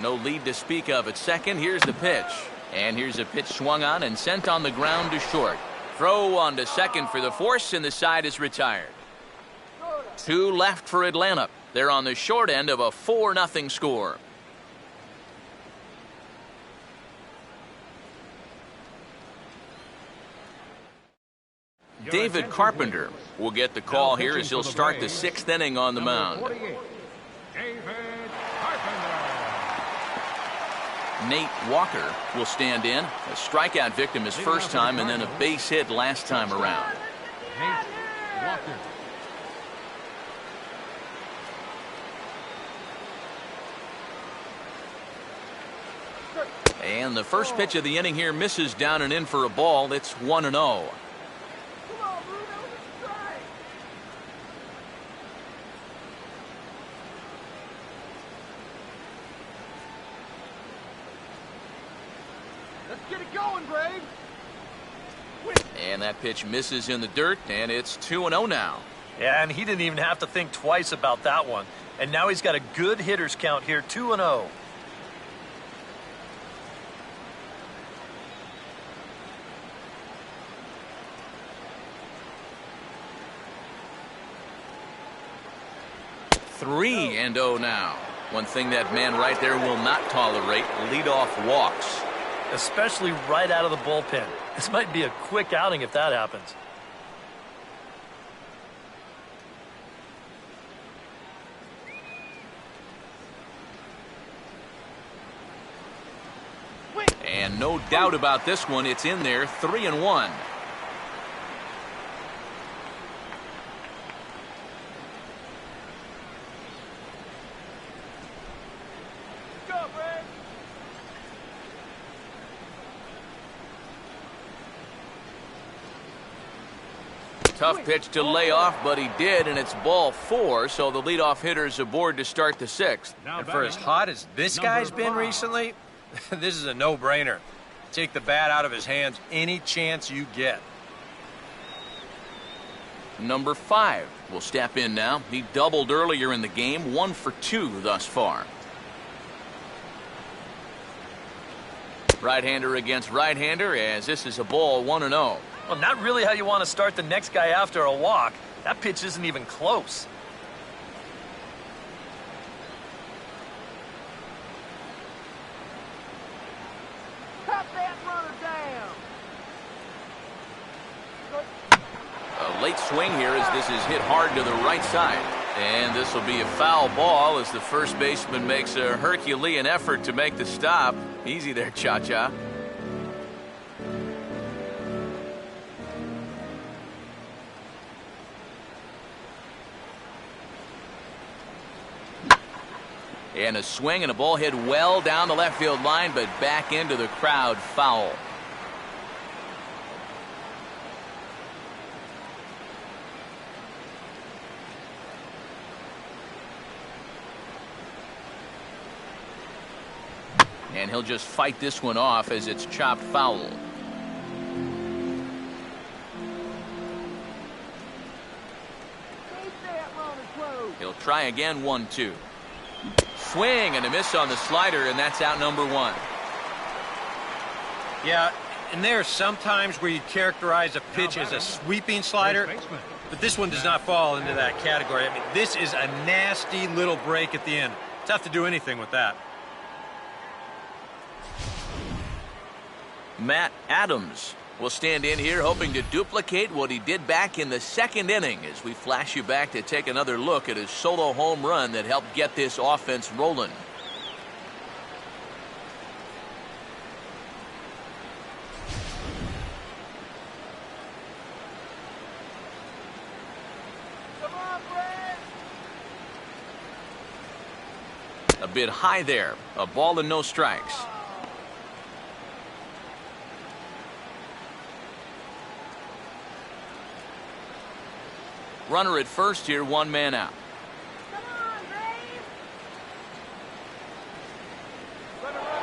No lead to speak of at second. Here's the pitch. And here's a pitch swung on and sent on the ground to short. Throw on to second for the force, and the side is retired. 2 left for Atlanta. They're on the short end of a 4-0 score. David Carpenter will get the call here as he'll start the 6th inning on the mound. David Carpenter. Nate Walker will stand in. A strikeout victim his first time and then a base hit last time around. Nate Walker. And the first pitch of the inning here misses down and in for a ball. It's 1-0. Come on, Bruno. Strike. Let's get it going, Greg. And that pitch misses in the dirt, and it's 2-0 now. Yeah, and he didn't even have to think twice about that one. And now he's got a good hitter's count here, 2-0. Three and 0 now. One thing that man right there will not tolerate, leadoff walks. Especially right out of the bullpen. This might be a quick outing if that happens. And no doubt about this one, it's in there, 3-1. Go, Greg. Tough pitch to lay off, but he did, and it's ball 4, so the leadoff hitter's aboard to start the 6th. And for as hot as this guy's been recently, this is a no-brainer. Take the bat out of his hands any chance you get. Number 5 will step in now. He doubled earlier in the game, 1 for 2 thus far. Right-hander against right-hander, as this is a ball 1-0. Well, not really how you want to start the next guy after a walk. That pitch isn't even close. Cut that runner down. A late swing here as this is hit hard to the right side. And this will be a foul ball as the first baseman makes a Herculean effort to make the stop. Easy there, Cha-Cha. And a swing and a ball hit well down the left field line, but back into the crowd, foul. And he'll just fight this one off as it's chopped foul. Keep that runner close. He'll try again, 1-2. Swing and a miss on the slider, and that's out number 1. Yeah, and there's sometimes where you characterize a pitch as a sweeping slider, but this one does not fall into that category. I mean, this is a nasty little break at the end. Tough to do anything with that. Matt Adams will stand in here hoping to duplicate what he did back in the 2nd inning as we flash you back to take another look at his solo home run that helped get this offense rolling. Come on, Brad. A bit high there. A ball and no strikes. Runner at first here, 1 man out. Come on,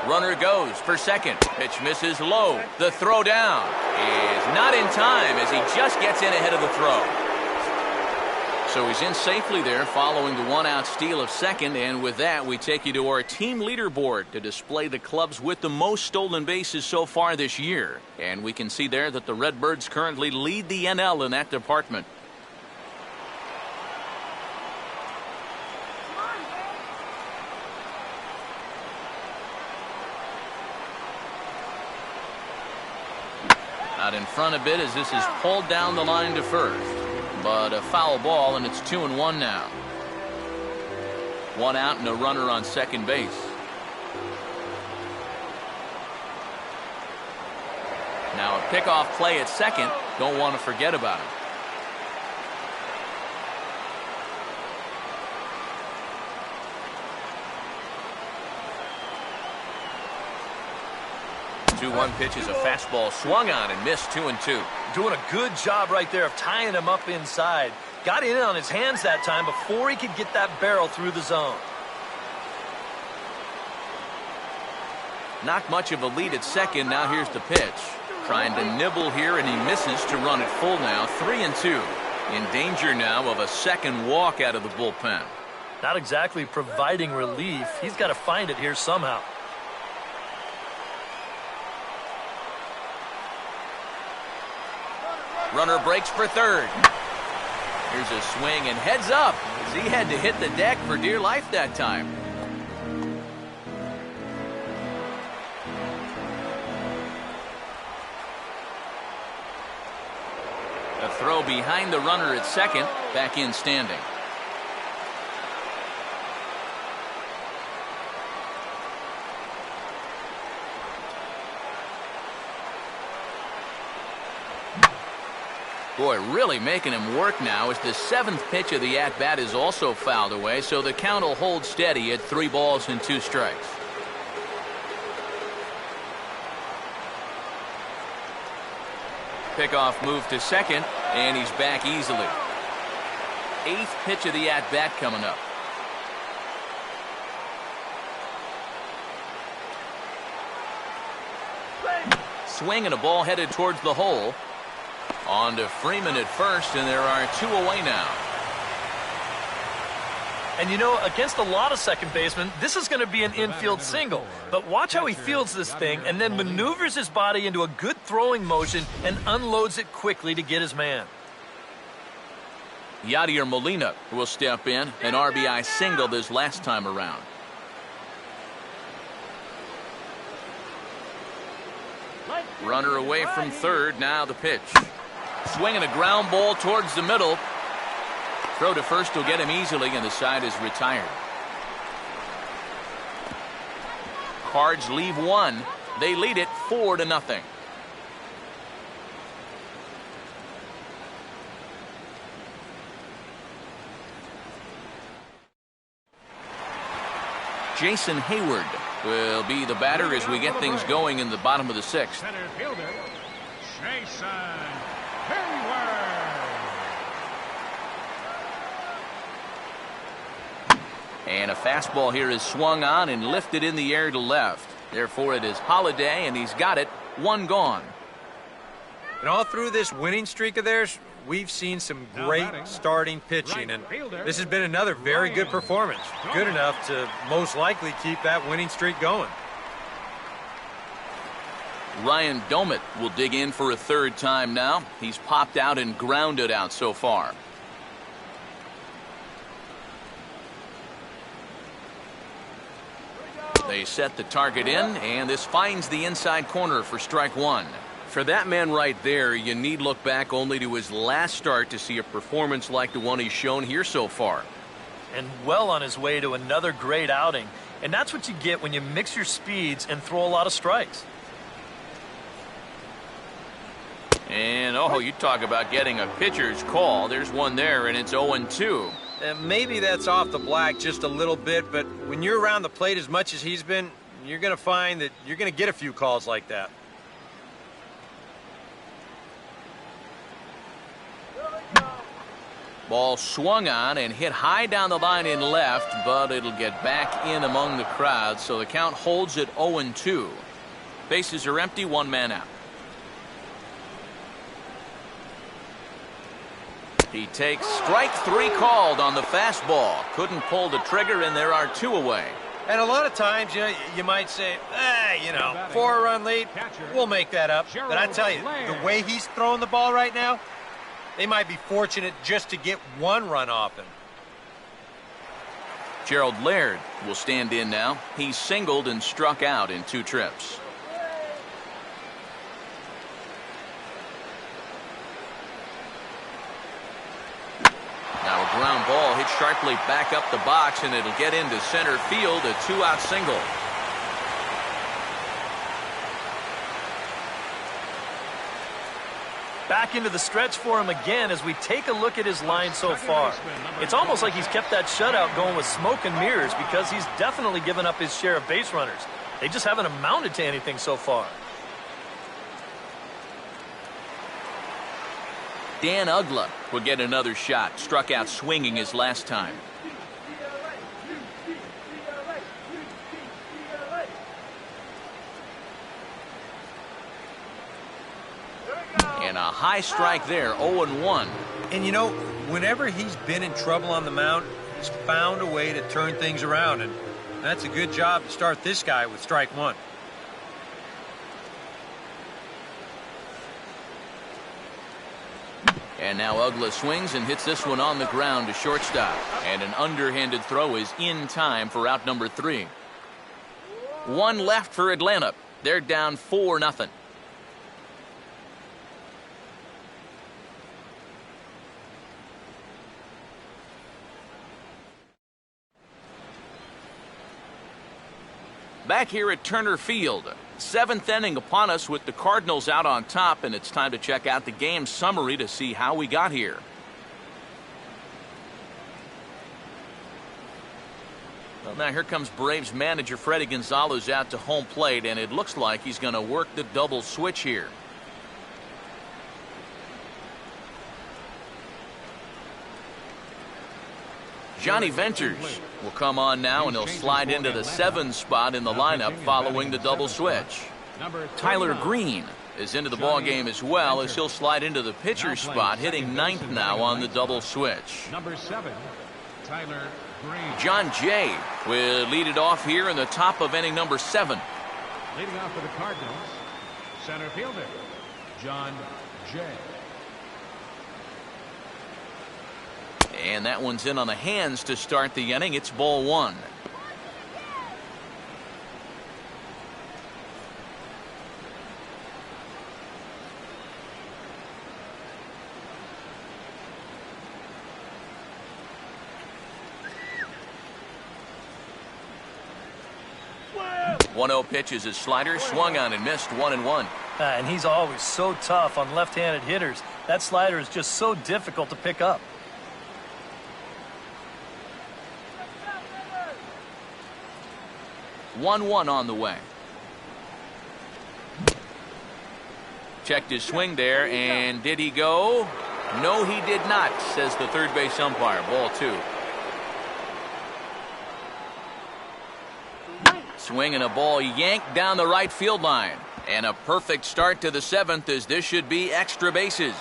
Dave. Runner goes for second. Pitch misses low. The throw down is not in time as he just gets in ahead of the throw. So he's in safely there following the 1-out steal of second, and with that we take you to our team leaderboard to display the clubs with the most stolen bases so far this year. And we can see there that the Redbirds currently lead the NL in that department. Out in front a bit as this is pulled down the line to first. But a foul ball, and it's 2-1 now. 1 out and a runner on second base. Now a pickoff play at second. Don't want to forget about it. One pitch is a fastball swung on and missed, 2-2. Doing a good job right there of tying him up inside. Got in on his hands that time before he could get that barrel through the zone. Not much of a lead at second. Now here's the pitch. Trying to nibble here, and he misses to run it full now. 3-2. In danger now of a second walk out of the bullpen. Not exactly providing relief. He's got to find it here somehow. Runner breaks for third. Here's a swing and heads up as he had to hit the deck for dear life that time. A throw behind the runner at second, back in standing. Boy, really making him work now as the 7th pitch of the at-bat is also fouled away, so the count will hold steady at 3 balls and 2 strikes. Pickoff move to second. And he's back easily. 8th pitch of the at-bat coming up. Swing and a ball headed towards the hole. On to Freeman at first, and there are 2 away now. And you know, against a lot of second basemen, this is going to be an infield single. But watch how he fields this thing and then maneuvers his body into a good throwing motion and unloads it quickly to get his man. Yadier Molina will step in, an RBI single this last time around. Runner away from third, now the pitch. Swinging a ground ball towards the middle. Throw to first will get him easily, and the side is retired. Cards leave 1. They lead it 4-0. Jason Hayward will be the batter as we get things going in the bottom of the 6th. Center fielder, Jason Hayward. And a fastball here is swung on and lifted in the air to left. Therefore, it is Holiday, and he's got it. 1 gone. And all through this winning streak of theirs, we've seen some great starting pitching, and this has been another very good performance. Good enough to most likely keep that winning streak going. Ryan Domit will dig in for a 3rd time now. He's popped out and grounded out so far. They set the target in, and this finds the inside corner for strike 1. For that man right there, you need look back only to his last start to see a performance like the one he's shown here so far. And well on his way to another great outing. And that's what you get when you mix your speeds and throw a lot of strikes. And, oh, you talk about getting a pitcher's call. There's one there, and it's 0-2. Maybe that's off the black just a little bit, but when you're around the plate as much as he's been, you're going to find that you're going to get a few calls like that. Ball swung on and hit high down the line in left, but it'll get back in among the crowd, so the count holds at 0-2. Bases are empty, 1 man out. He takes strike 3 called on the fastball. Couldn't pull the trigger, and there are 2 away. And a lot of times, you might say, 4-run lead, we'll make that up. But I tell you, the way he's throwing the ball right now, they might be fortunate just to get 1 run off him. Gerald Laird will stand in now. He's singled and struck out in 2 trips. Now a ground ball hit sharply back up the box, and it'll get into center field, a 2-out single. Back into the stretch for him again as we take a look at his line so far. It's almost like he's kept that shutout going with smoke and mirrors because he's definitely given up his share of base runners. They just haven't amounted to anything so far. Dan Uggla will get another shot. Struck out swinging his last time. And a high strike there, 0-1. And you know, whenever he's been in trouble on the mound, he's found a way to turn things around, and that's a good job to start this guy with strike 1. And now Uggla swings and hits this one on the ground to shortstop. And an underhanded throw is in time for out number 3. 1 left for Atlanta. They're down 4-0. Back here at Turner Field. 7th inning upon us with the Cardinals out on top, and it's time to check out the game summary to see how we got here. Well, now here comes Braves manager Freddie Gonzalez out to home plate, and it looks like he's going to work the double switch here. Johnny Venters will come on now, and he'll slide into the 7 spot in the lineup following the double switch. Tyler Green is into the ball game as well, as he'll slide into the pitcher spot, hitting 9th now on the double switch. Number 7, Tyler Green. John Jay will lead it off here in the top of inning number 7. Leading off for the Cardinals, center fielder, John Jay. And that one's in on the hands to start the inning. It's ball 1. One 1-0 pitch is his slider, swung on and missed, 1-1. And he's always so tough on left-handed hitters. That slider is just so difficult to pick up. One on the way. Checked his swing there, and did he go? No, he did not, says the third base umpire. Ball 2. Swing and a ball yanked down the right field line. And a perfect start to the 7th, as this should be extra bases.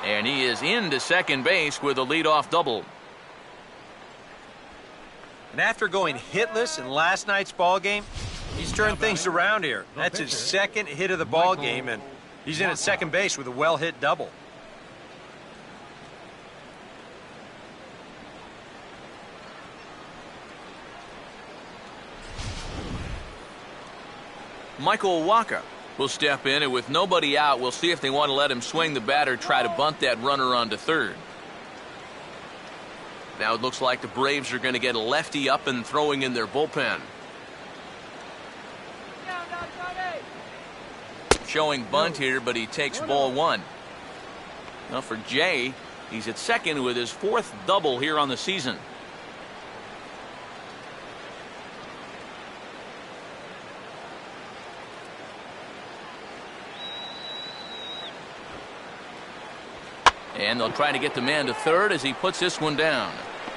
And he is into second base with a leadoff double. And after going hitless in last night's ball game, he's turned things around here. That's his 2nd hit of the ball game, and he's in at second base with a well-hit double. Michael Wacha will step in, and with nobody out, we'll see if they want to let him swing the bat or try to bunt that runner onto third. Now it looks like the Braves are going to get a lefty up and throwing in their bullpen. Showing bunt here, but he takes ball 1. Now for Jay, he's at second with his 4th double here on the season. And they'll try to get the man to third as he puts this one down.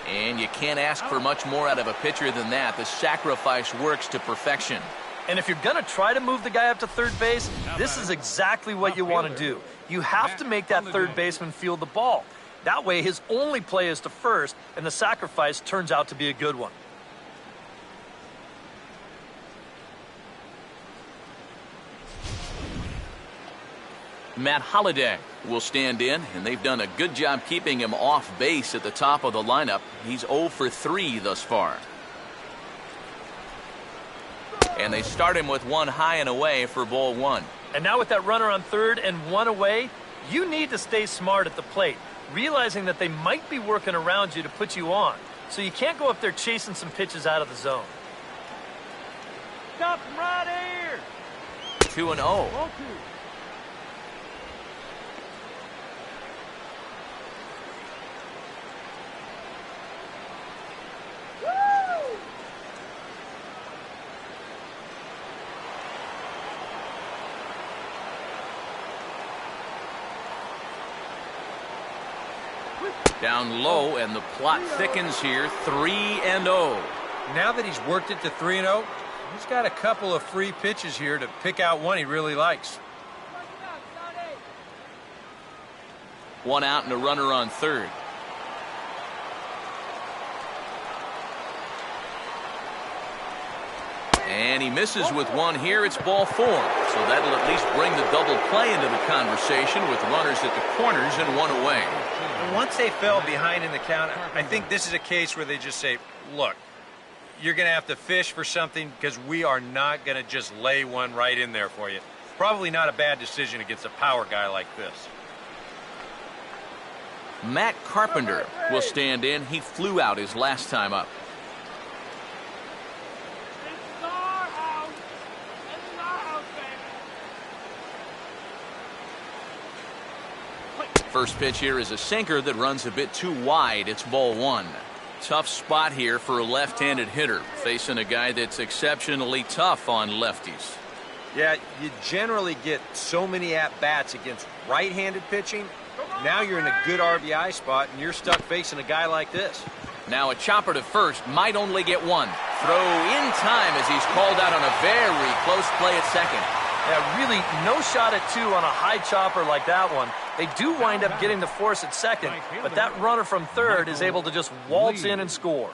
And you can't ask for much more out of a pitcher than that. The sacrifice works to perfection. And if you're going to try to move the guy up to third base, this is exactly what you want to do. You have to make that third baseman field the ball. That way his only play is to first, and the sacrifice turns out to be a good one. Matt Holliday will stand in, and they've done a good job keeping him off base at the top of the lineup. He's 0 for 3 thus far. And they start him with 1 high and away for ball 1. And now with that runner on third and 1 away, you need to stay smart at the plate, realizing that they might be working around you to put you on. So you can't go up there chasing some pitches out of the zone. Stop him right here. 2-0. Down low, and the plot thickens here. 3-0. Now that he's worked it to 3-0, he's got a couple of free pitches here to pick out one he really likes. 1 out and a runner on third. And he misses with 1 here. It's ball 4. So that'll at least bring the double play into the conversation with runners at the corners and 1 away. And once they fell behind in the count, I think this is a case where they just say, look, you're going to have to fish for something because we are not going to just lay one right in there for you. Probably not a bad decision against a power guy like this. Matt Carpenter will stand in. He flew out his last time up. First pitch here is a sinker that runs a bit too wide. It's ball 1. Tough spot here for a left-handed hitter, facing a guy that's exceptionally tough on lefties. Yeah, you generally get so many at-bats against right-handed pitching. Now you're in a good RBI spot, and you're stuck facing a guy like this. Now a chopper to first might only get one. Throw in time as he's called out on a very close play at second. Yeah, really no shot at two on a high chopper like that one. They do wind up getting the force at second, but that runner from third is able to just waltz in and score.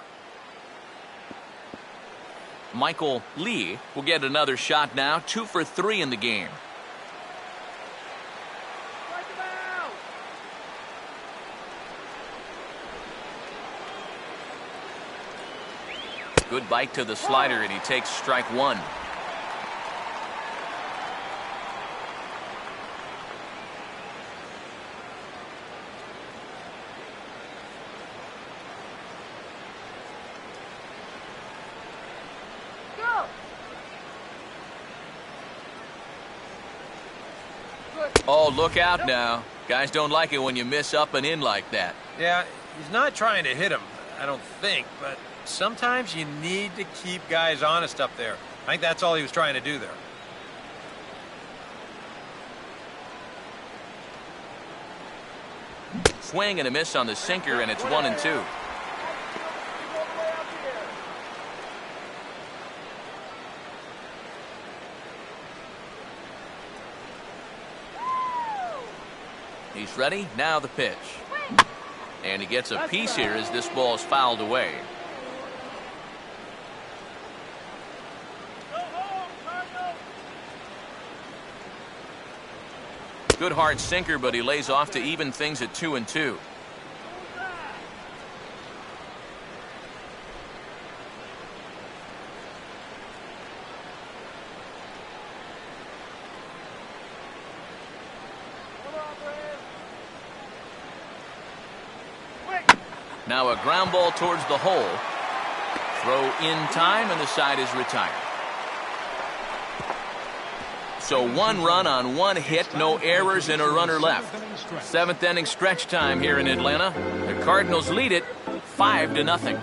Michael Lee will get another shot now, 2 for 3 in the game. Good bite to the slider, and he takes strike one. Oh, look out now. Guys don't like it when you miss up and in like that. Yeah, he's not trying to hit him, I don't think, but sometimes you need to keep guys honest up there. I think that's all he was trying to do there. Swing and a miss on the sinker, and it's 1-2. He's ready. Now the pitch. And he gets a piece here as this ball is fouled away. Good hard sinker, but he lays off to even things at 2-2. Now a ground ball towards the hole. Throw in time, and the side is retired. So 1 run on 1 hit, no errors, and a runner left. 7th inning stretch time here in Atlanta. The Cardinals lead it 5-0.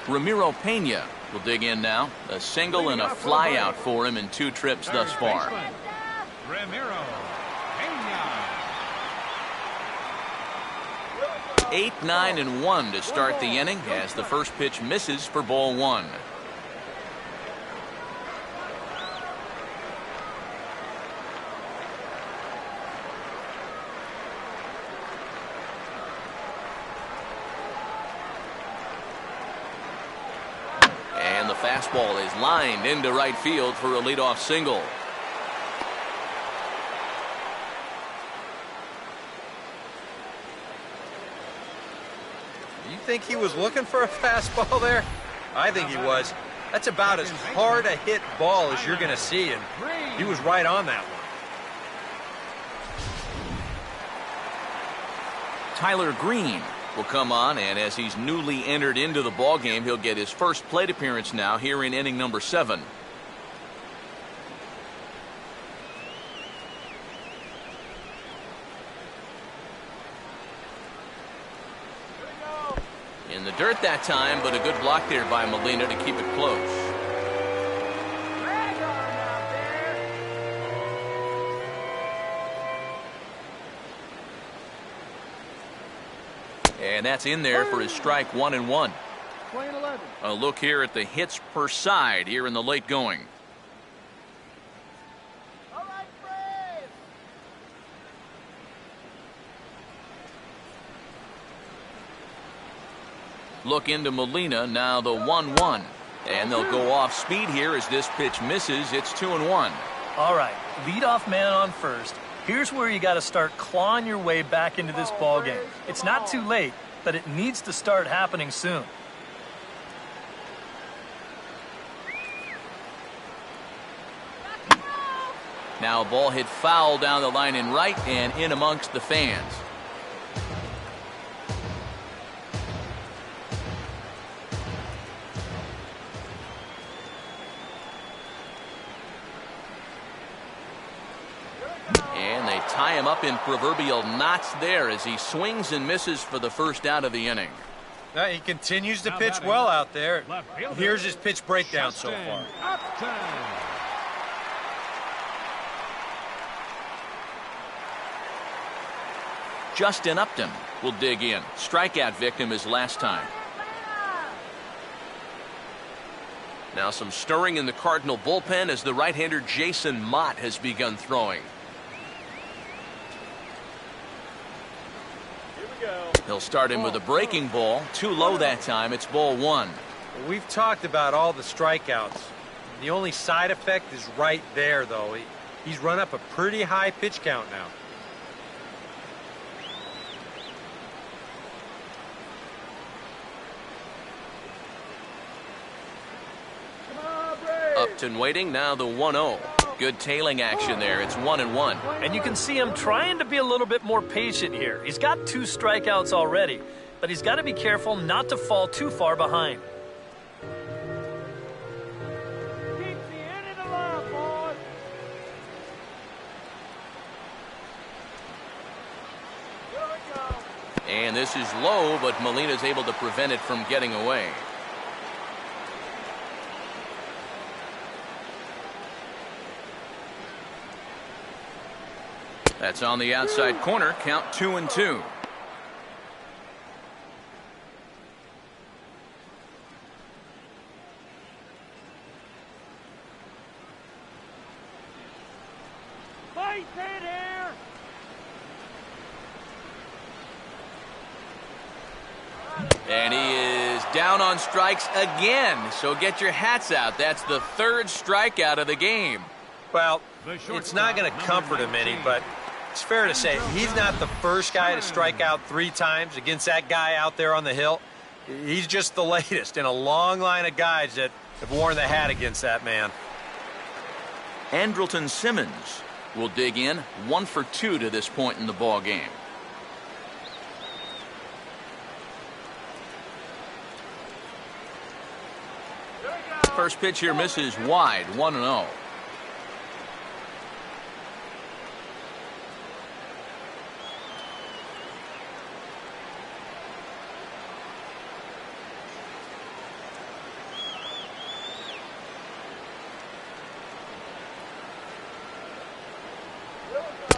Ramiro Pena will dig in now. A single and a fly out for him in 2 trips thus far. Ramiro. 8, 9, and 1 to start the inning as the first pitch misses for ball 1. And the fastball is lined into right field for a leadoff single. Think he was looking for a fastball there? I think he was. That's about as hard a hit ball as you're going to see, and he was right on that one. Tyler Green will come on, and as he's newly entered into the ballgame, he'll get his first plate appearance now here in inning number 7. In the dirt that time, but a good block there by Molina to keep it close. And that's in there for his strike 1-1. A look here at the hits per side here in the late going. Look into Molina, now the 1-1. And they'll go off speed here as this pitch misses. It's 2-1. All right, leadoff man on first. Here's where you got to start clawing your way back into this ball game. It's not too late, but it needs to start happening soon. Now a ball hit foul down the line in right and in amongst the fans. And they tie him up in proverbial knots there as he swings and misses for the first out of the inning. Now, he continues to pitch well out there. Here's his pitch breakdown so far. Justin Upton will dig in. Strikeout victim his last time. Now some stirring in the Cardinal bullpen as the right-hander Jason Mott has begun throwing. He'll start him with a breaking ball. Too low that time. It's ball one. We've talked about all the strikeouts. The only side effect is right there, though. He's run up a pretty high pitch count now. Upton waiting, now the 1-0. Good tailing action there. It's 1-1. And you can see him trying to be a little bit more patient here. He's got 2 strikeouts already, but he's got to be careful not to fall too far behind. Keep the inning alive, boys. Here we go. And this is low, but Molina's able to prevent it from getting away. That's on the outside corner. Count 2-2. Base hit here. And he is down on strikes again. So get your hats out. That's the 3rd strikeout of the game. Well, it's not going to comfort him any, but it's fair to say he's not the first guy to strike out 3 times against that guy out there on the hill. He's just the latest in a long line of guys that have worn the hat against that man. Andrelton Simmons will dig in. 1 for 2 to this point in the ball game. First pitch here misses wide. 1-0.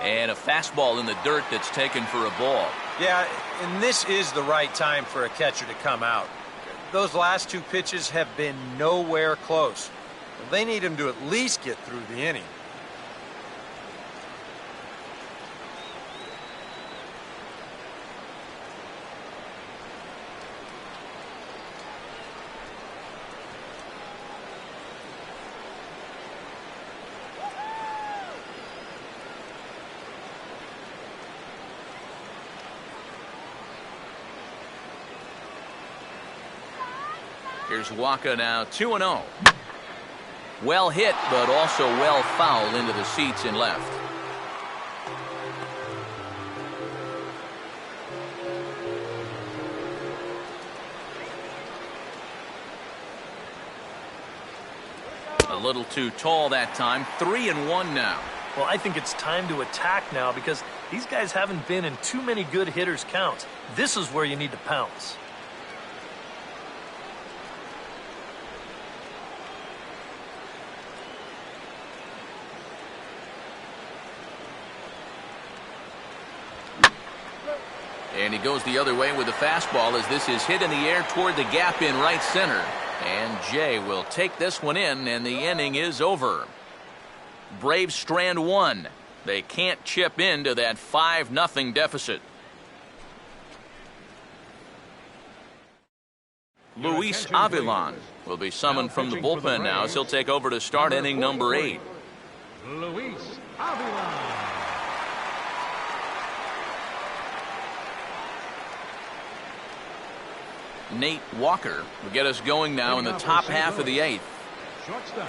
And a fastball in the dirt that's taken for a ball. Yeah, and this is the right time for a catcher to come out. Those last 2 pitches have been nowhere close. They need him to at least get through the inning. Here's Waka now 2-0. Well hit, but also well fouled into the seats and left. A little too tall that time. 3-1 now. Well, I think it's time to attack now because these guys haven't been in too many good hitters' counts. This is where you need to pounce. And he goes the other way with the fastball as this is hit in the air toward the gap in right center. And Jay will take this one in, and the inning is over. Braves strand 1. They can't chip into that 5-0 deficit. Luis Avilan will be summoned from the bullpen now as he'll take over to start inning number 8. Luis Avila. Nate Walker will get us going now in the top half of the 8th. Shortstop,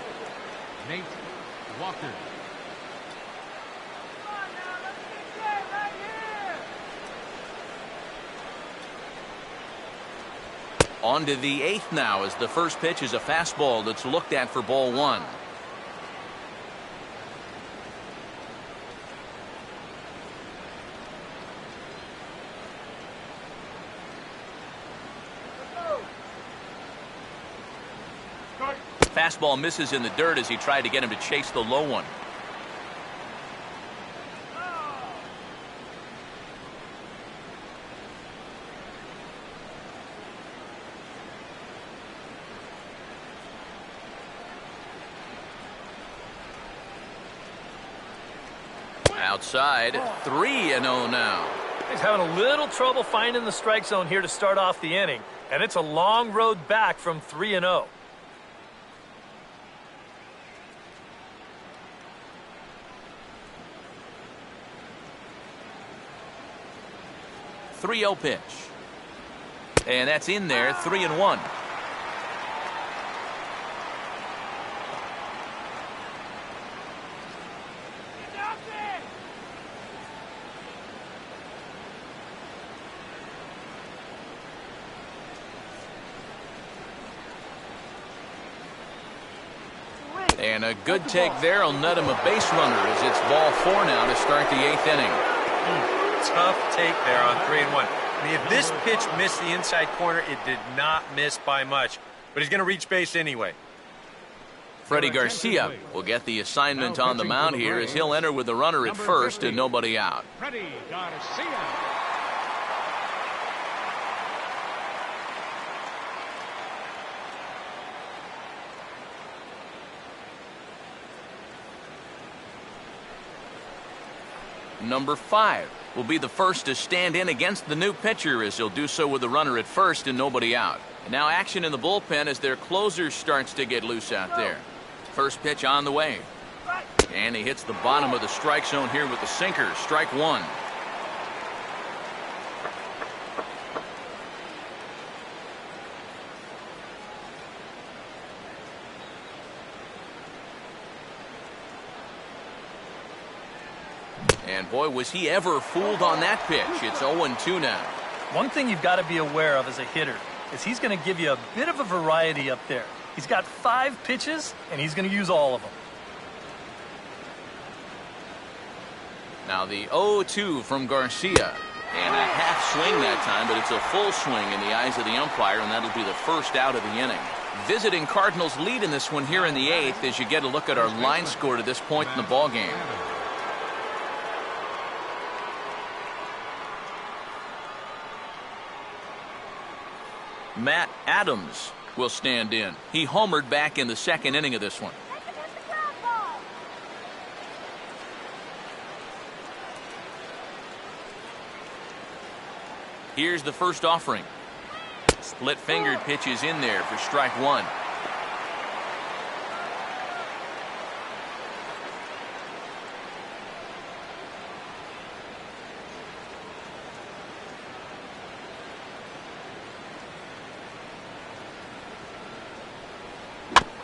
Nate Walker. Come on now, let's get Jay right here. On to the 8th now as the first pitch is a fastball that's looked at for ball 1. Fastball misses in the dirt as he tried to get him to chase the low one. outside. 3-0 now. He's having a little trouble finding the strike zone here to start off the inning, and it's a long road back from 3-0. .30 pitch. And that's in there, 3-1. And a good take there will net him a base runner as it's ball 4 now to start the 8th inning. Tough take there on 3-1. I mean, if this pitch missed the inside corner, it did not miss by much. But he's going to reach base anyway. Freddie Garcia will get the assignment on the mound here as he'll enter with the runner at first and nobody out. Freddie Garcia. Number 5 will be the first to stand in against the new pitcher as he'll do so with the runner at first and nobody out. And now action in the bullpen as their closer starts to get loose out there. First pitch on the way. And he hits the bottom of the strike zone here with the sinker. Strike 1. And boy, was he ever fooled on that pitch. It's 0-2 now. One thing you've got to be aware of as a hitter is he's going to give you a bit of a variety up there. He's got 5 pitches, and he's going to use all of them. Now the 0-2 from Garcia. And a half swing that time, but it's a full swing in the eyes of the umpire, and that'll be the first out of the inning. Visiting Cardinals lead in this one here in the 8th as you get a look at our line score to this point in the ballgame. Matt Adams will stand in. He homered back in the 2nd inning of this one. Here's the first offering. Split-fingered pitch is in there for strike 1.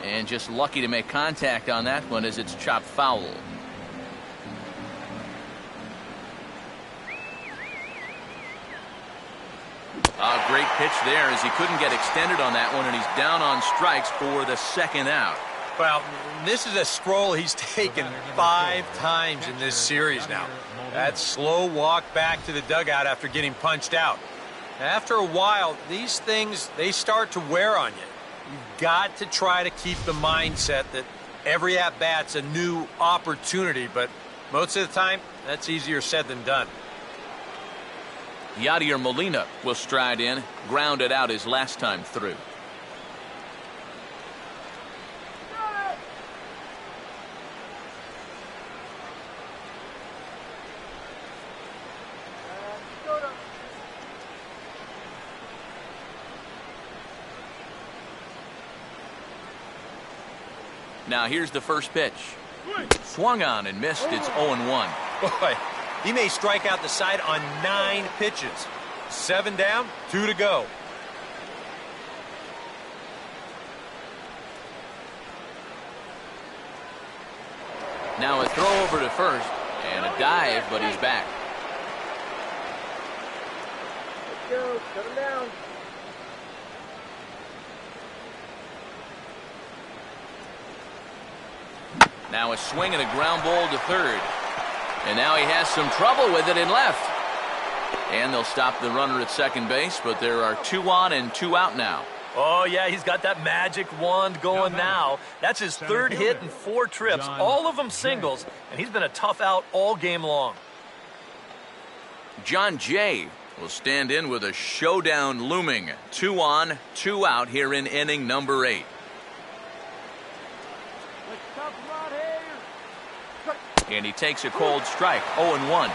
And just lucky to make contact on that one as it's chopped foul. A great pitch there as he couldn't get extended on that one, and he's down on strikes for the 2nd out. Well, this is a stroll he's taken 5 times in this series now. That slow walk back to the dugout after getting punched out. After a while, these things, they start to wear on you. You've got to try to keep the mindset that every at-bat's a new opportunity, but most of the time, that's easier said than done. Yadier Molina will stride in, grounded out his last time through. Now here's the first pitch. Swung on and missed. It's 0-1. Boy, he may strike out the side on 9 pitches. 7 down, 2 to go. Now a throw over to first and a dive, but he's back. Let's go. Shut him down. Now a swing and a ground ball to third. And now he has some trouble with it in left. And they'll stop the runner at second base, but there are 2 on and 2 out now. Oh, yeah, he's got that magic wand going now. That's his 3rd hit in 4 trips, all of them singles, and he's been a tough out all game long. John Jay will stand in with a showdown looming. 2 on, 2 out here in inning number 8. And he takes a cold strike, 0-1.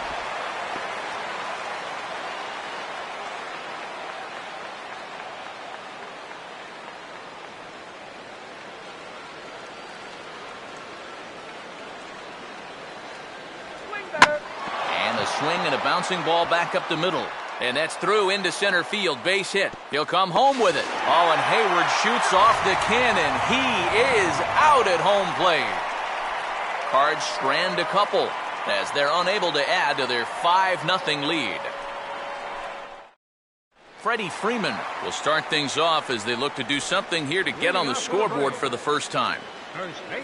And a swing and a bouncing ball back up the middle. And that's through into center field, base hit. He'll come home with it. Oh, and Hayward shoots off the cannon. He is out at home plate. Cards strand a couple as they're unable to add to their 5-0 lead. Freddie Freeman will start things off as they look to do something here to get on the scoreboard for the first time.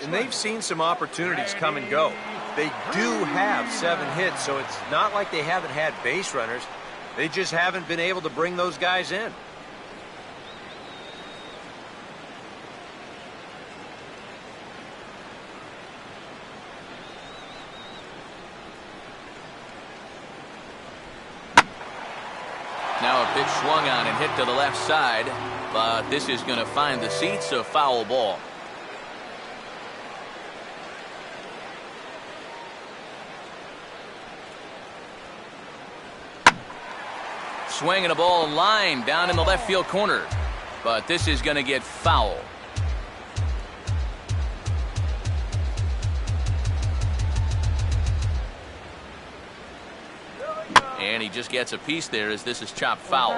And they've seen some opportunities come and go. They do have 7 hits, so it's not like they haven't had base runners. They just haven't been able to bring those guys in. Now a pitch swung on and hit to the left side, but this is going to find the seats, a foul ball. Swinging a ball line down in the left field corner, but this is going to get foul. And he just gets a piece there as this is chopped foul.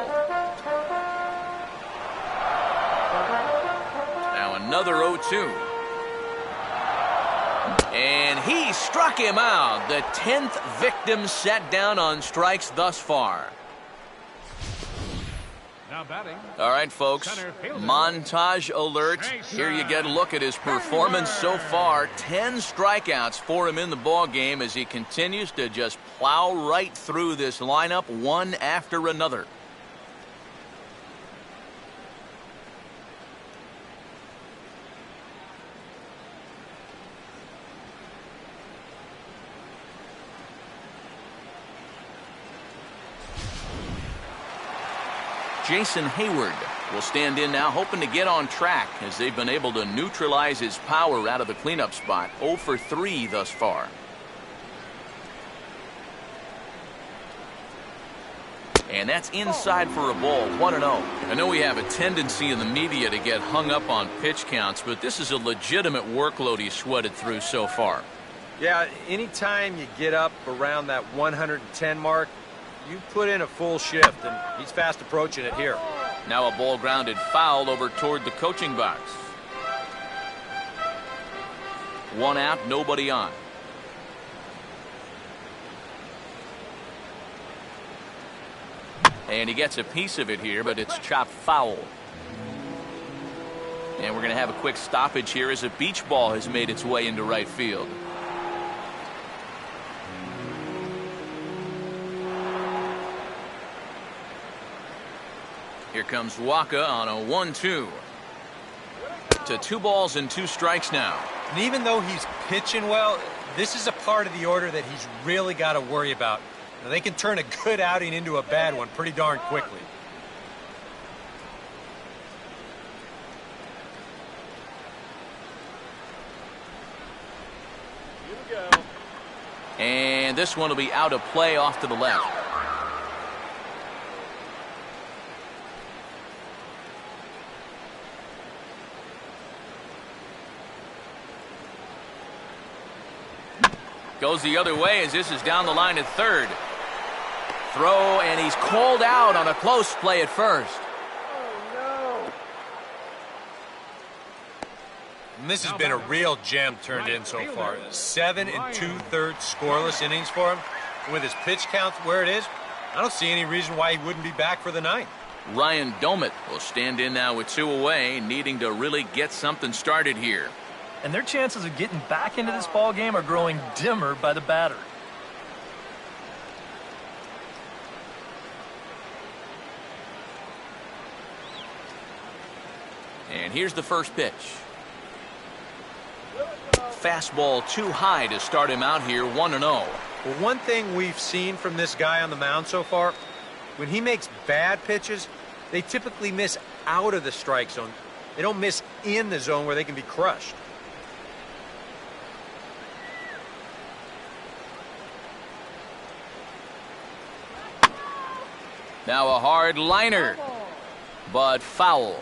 Now another 0-2. And he struck him out. The 10th victim set down on strikes thus far. All right, folks, montage alert. Here you get a look at his performance so far. 10 strikeouts for him in the ball game as he continues to just plow right through this lineup one after another. Jason Hayward will stand in now, hoping to get on track as they've been able to neutralize his power out of the cleanup spot. 0 for 3 thus far. And that's inside for a ball, 1-0. I know we have a tendency in the media to get hung up on pitch counts, but this is a legitimate workload he's sweated through so far. Yeah, anytime you get up around that 110 mark, you put in a full shift, and he's fast approaching it here. Now a ball grounded foul over toward the coaching box. 1 out, nobody on. And he gets a piece of it here, but it's chopped foul. And we're going to have a quick stoppage here as a beach ball has made its way into right field. Here comes Waka on a 1-2. To 2 balls and 2 strikes now. And even though he's pitching well, this is a part of the order that he's really got to worry about. Now, they can turn a good outing into a bad one pretty darn quickly. Here we go. And this one will be out of play off to the left. Goes the other way as this is down the line at third. Throw, and he's called out on a close play at first. Oh, And this has been a real gem turned in so far. 7 2/3 scoreless innings for him. With his pitch count where it is, I don't see any reason why he wouldn't be back for the ninth. Ryan Domit will stand in now with 2 away, needing to really get something started here. And their chances of getting back into this ball game are growing dimmer by the batter. And here's the first pitch. Fastball too high to start him out here, 1-0. Well, one thing we've seen from this guy on the mound so far, when he makes bad pitches, they typically miss out of the strike zone. They don't miss in the zone where they can be crushed. Now a hard liner, but foul.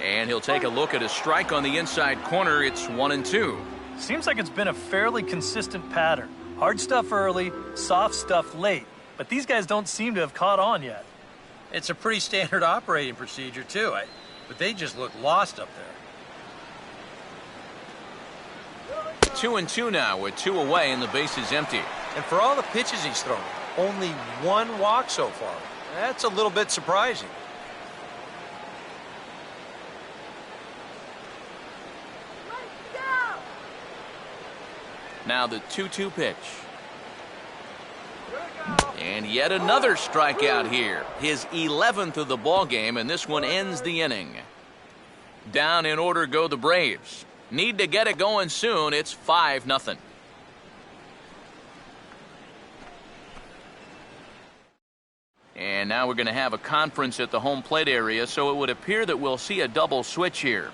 And he'll take a look at a strike on the inside corner. It's 1-2. Seems like it's been a fairly consistent pattern. Hard stuff early, soft stuff late. But these guys don't seem to have caught on yet. It's a pretty standard operating procedure, too. But they just look lost up there. 2-2 now with 2 away and the base is empty. And for all the pitches he's thrown, only 1 walk so far. That's a little bit surprising. Now the 2-2 pitch. And yet another strikeout here. His 11th of the ball game, and this one ends the inning. Down in order go the Braves. Need to get it going soon. It's 5-0. And now we're going to have a conference at the home plate area, so it would appear that we'll see a double switch here.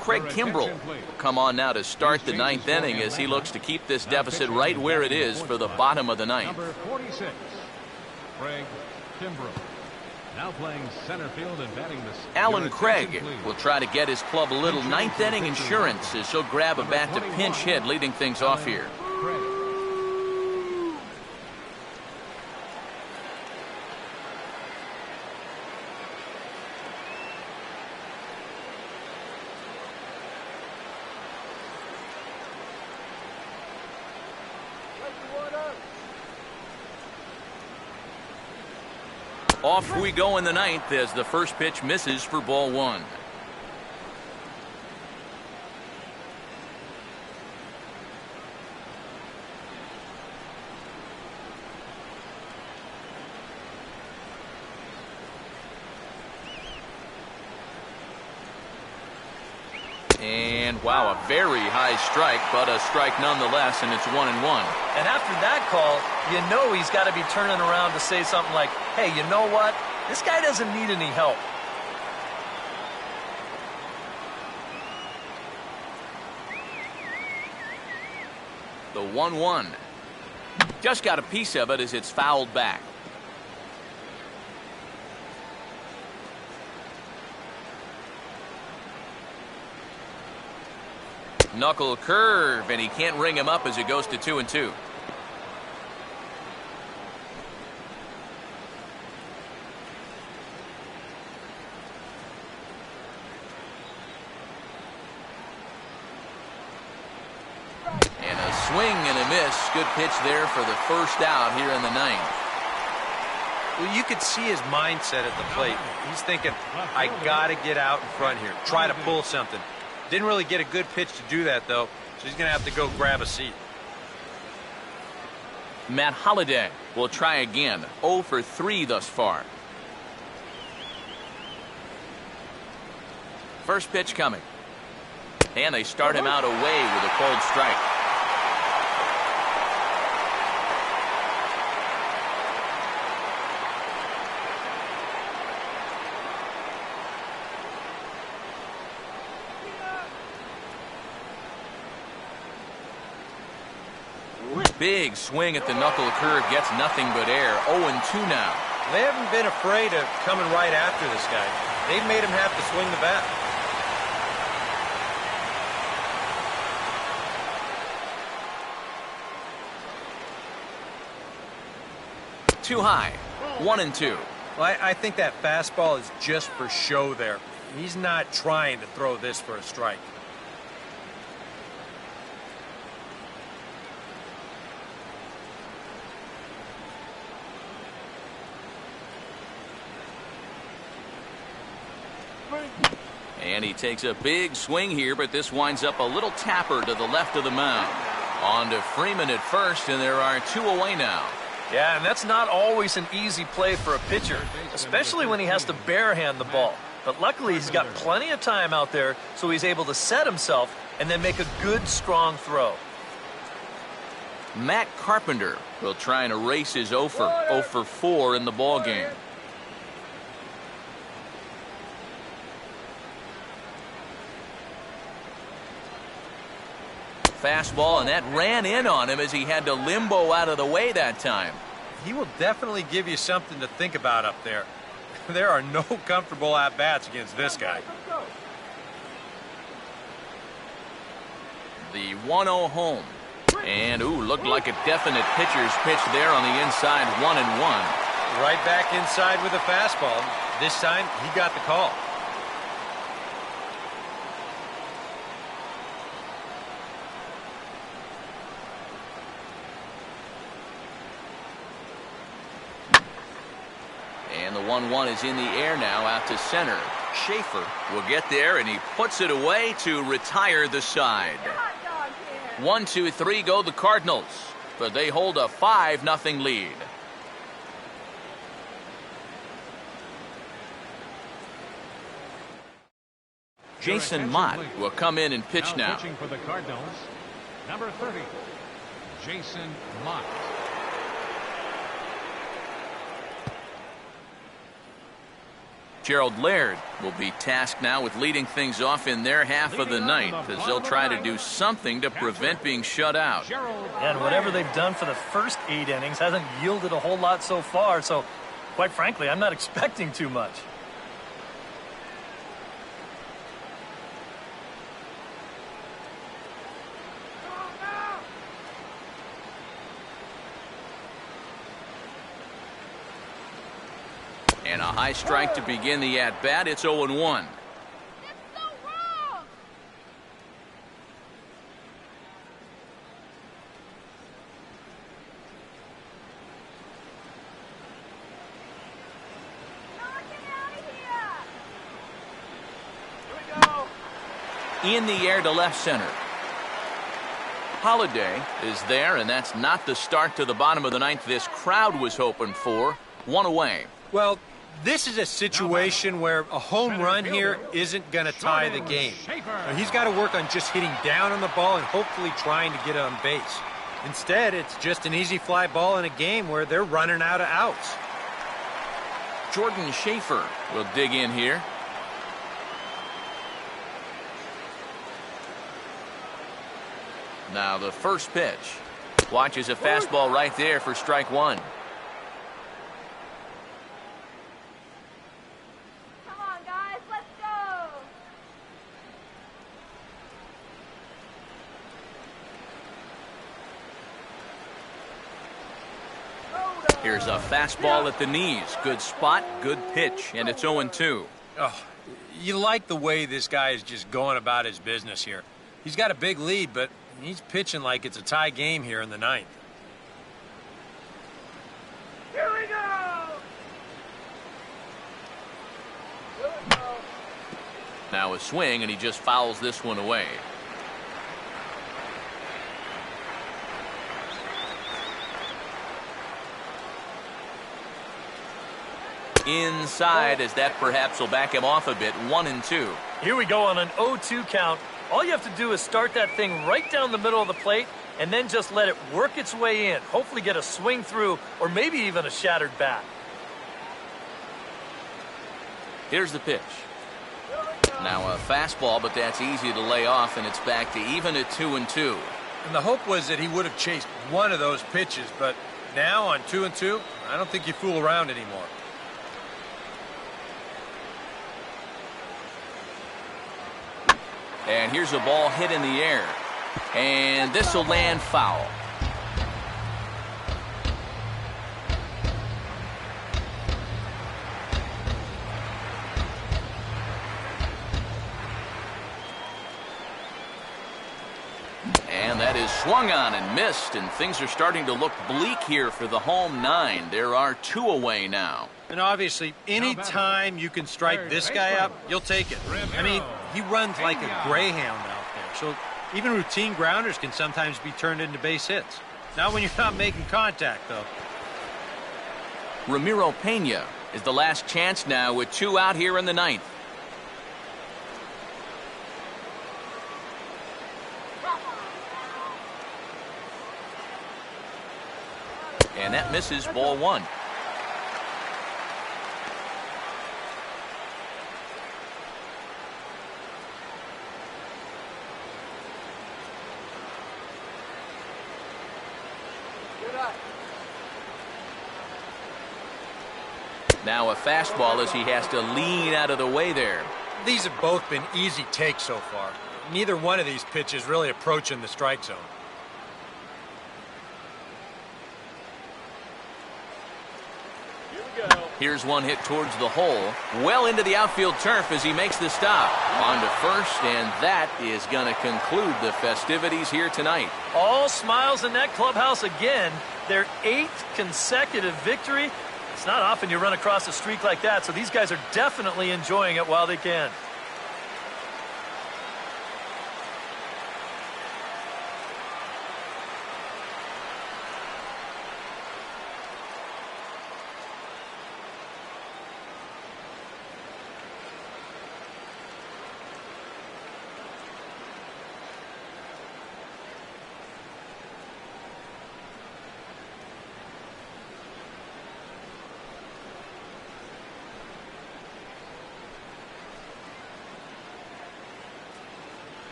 Craig Kimbrell will come on now to start the 9th inning as he looks to keep this deficit right where it is for the bottom of the 9th. Number 46, Craig Kimbrell. Now playing center field and batting the Alan Craig will try to get his club a little 9th inning insurance as he'll grab a bat to pinch hit, leading things off here. Off we go in the 9th as the first pitch misses for ball 1. And wow, a very high strike, but a strike nonetheless, and it's 1-1. And after that call, you know he's got to be turning around to say something like, hey, you know what? This guy doesn't need any help. The 1-1. Just got a piece of it as it's fouled back. Knuckle curve, and he can't ring him up as it goes to 2-2. And a swing and a miss. Good pitch there for the first out here in the 9th. Well, you could see his mindset at the plate. He's thinking, I got to get out in front here, try to pull something. Didn't really get a good pitch to do that, though, so he's going to have to go grab a seat. Matt Holliday will try again. 0 for 3 thus far. First pitch coming. And they start him out away with a cold strike. Big swing at the knuckle curve, gets nothing but air. 0-2 now. They haven't been afraid of coming right after this guy. They've made him have to swing the bat. Too high. 1-2. Well, I think that fastball is just for show there. He's not trying to throw this for a strike. And he takes a big swing here, but this winds up a little tapper to the left of the mound. On to Freeman at first, and there are 2 away now. Yeah, and that's not always an easy play for a pitcher, especially when he has to barehand the ball. But luckily, he's got plenty of time out there, so he's able to set himself and then make a good, strong throw. Matt Carpenter will try and erase his 0 for 4 in the ball game. Fastball, and that ran in on him as he had to limbo out of the way that time. He will definitely give you something to think about up there. There are no comfortable at-bats against this guy. The 1-0 home. And, looked like a definite pitcher's pitch there on the inside, 1-1. Right back inside with a fastball. This time, he got the call. And the 1-1 is in the air now out to center. Schaefer will get there, and he puts it away to retire the side. 1-2-3 go the Cardinals, but they hold a 5-0 lead. Jason Mott will come in and pitch now. Pitching for the Cardinals, number 30, Jason Mott. Gerald Laird will be tasked now with leading things off in their half of the ninth as they'll try to do something to prevent being shut out. And whatever they've done for the first 8 innings hasn't yielded a whole lot so far, so quite frankly, I'm not expecting too much. And a high strike to begin the at-bat. It's 0-1. That's so wrong. Knock it out of here. Here we go. In the air to left center. Holiday is there, and that's not the start to the bottom of the ninth this crowd was hoping for. 1 away. Well, this is a situation where a home run here isn't going to tie the game. Now, he's got to work on just hitting down on the ball and hopefully trying to get on base. Instead, it's just an easy fly ball in a game where they're running out of outs. Jordan Schaefer will dig in here. Now the first pitch. Watches a fastball right there for strike 1. Come on, guys, let's go. Here's a fastball at the knees. Good spot, good pitch, and it's 0-2. Oh, you like the way this guy is just going about his business here. He's got a big lead, but he's pitching like it's a tie game here in the ninth. Here we go. Here we go. Now a swing, and he just fouls this one away. Inside, as that perhaps will back him off a bit. 1-2. Here we go on an 0-2 count. All you have to do is start that thing right down the middle of the plate and then just let it work its way in. Hopefully get a swing through or maybe even a shattered bat. Here's the pitch. Now a fastball, but that's easy to lay off, and it's back to even at 2-2. And the hope was that he would have chased one of those pitches, but now on 2-2, I don't think you fool around anymore. And here's a ball hit in the air. And this will land foul. And that is swung on and missed, and things are starting to look bleak here for the home 9. There are 2 away now. And obviously, any time you can strike this guy up, you'll take it. I mean, he runs like a greyhound out there, so even routine grounders can sometimes be turned into base hits. Not when you're not making contact, though. Ramiro Pena is the last chance now with 2 out here in the ninth. that misses ball one. Now a fastball as he has to lean out of the way there. These have both been easy takes so far. Neither one of these pitches really approaching the strike zone. Here's one hit towards the hole, well into the outfield turf as he makes the stop. On to first, and that is going to conclude the festivities here tonight. All smiles in that clubhouse again. Their 8th consecutive victory. It's not often you run across a streak like that, so these guys are definitely enjoying it while they can.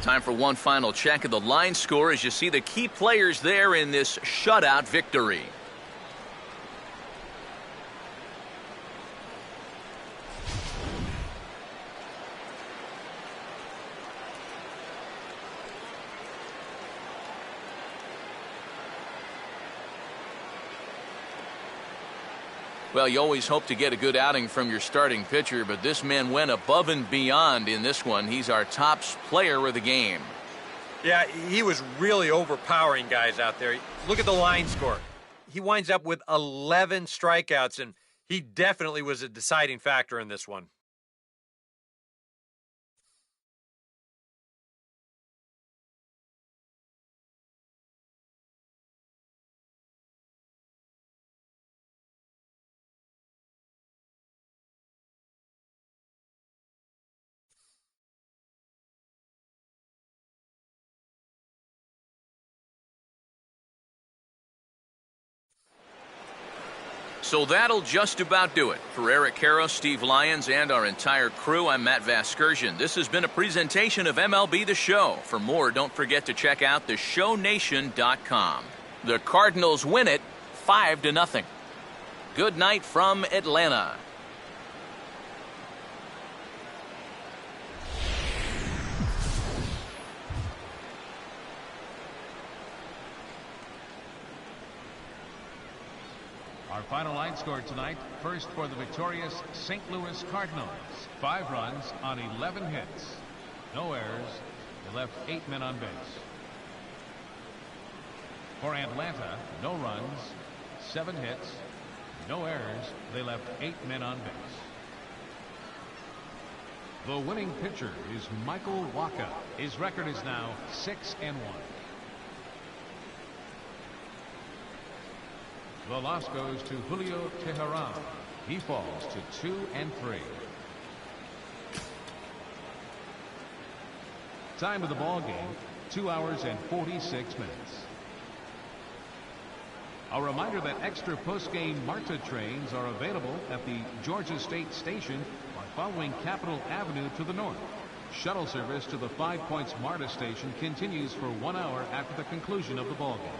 Time for one final check of the line score as you see the key players there in this shutout victory. Well, you always hope to get a good outing from your starting pitcher, but this man went above and beyond in this one. He's our top player of the game. Yeah, he was really overpowering guys out there. Look at the line score. He winds up with 11 strikeouts, and he definitely was a deciding factor in this one. So that'll just about do it. For Eric Karros, Steve Lyons, and our entire crew, I'm Matt Vasgersian. This has been a presentation of MLB The Show. For more, don't forget to check out theshownation.com. The Cardinals win it 5-0. Good night from Atlanta. Our final line score tonight, first for the victorious St. Louis Cardinals. 5 runs on 11 hits. No errors. They left 8 men on base. For Atlanta, no runs, 7 hits, no errors. They left 8 men on base. The winning pitcher is Michael Wacha. His record is now 6-1. The loss goes to Julio Teheran. He falls to 2-3. Time of the ball game, 2 hours and 46 minutes. A reminder that extra post-game MARTA trains are available at the Georgia State Station by following Capitol Avenue to the north. Shuttle service to the 5 Points MARTA station continues for 1 hour after the conclusion of the ball game.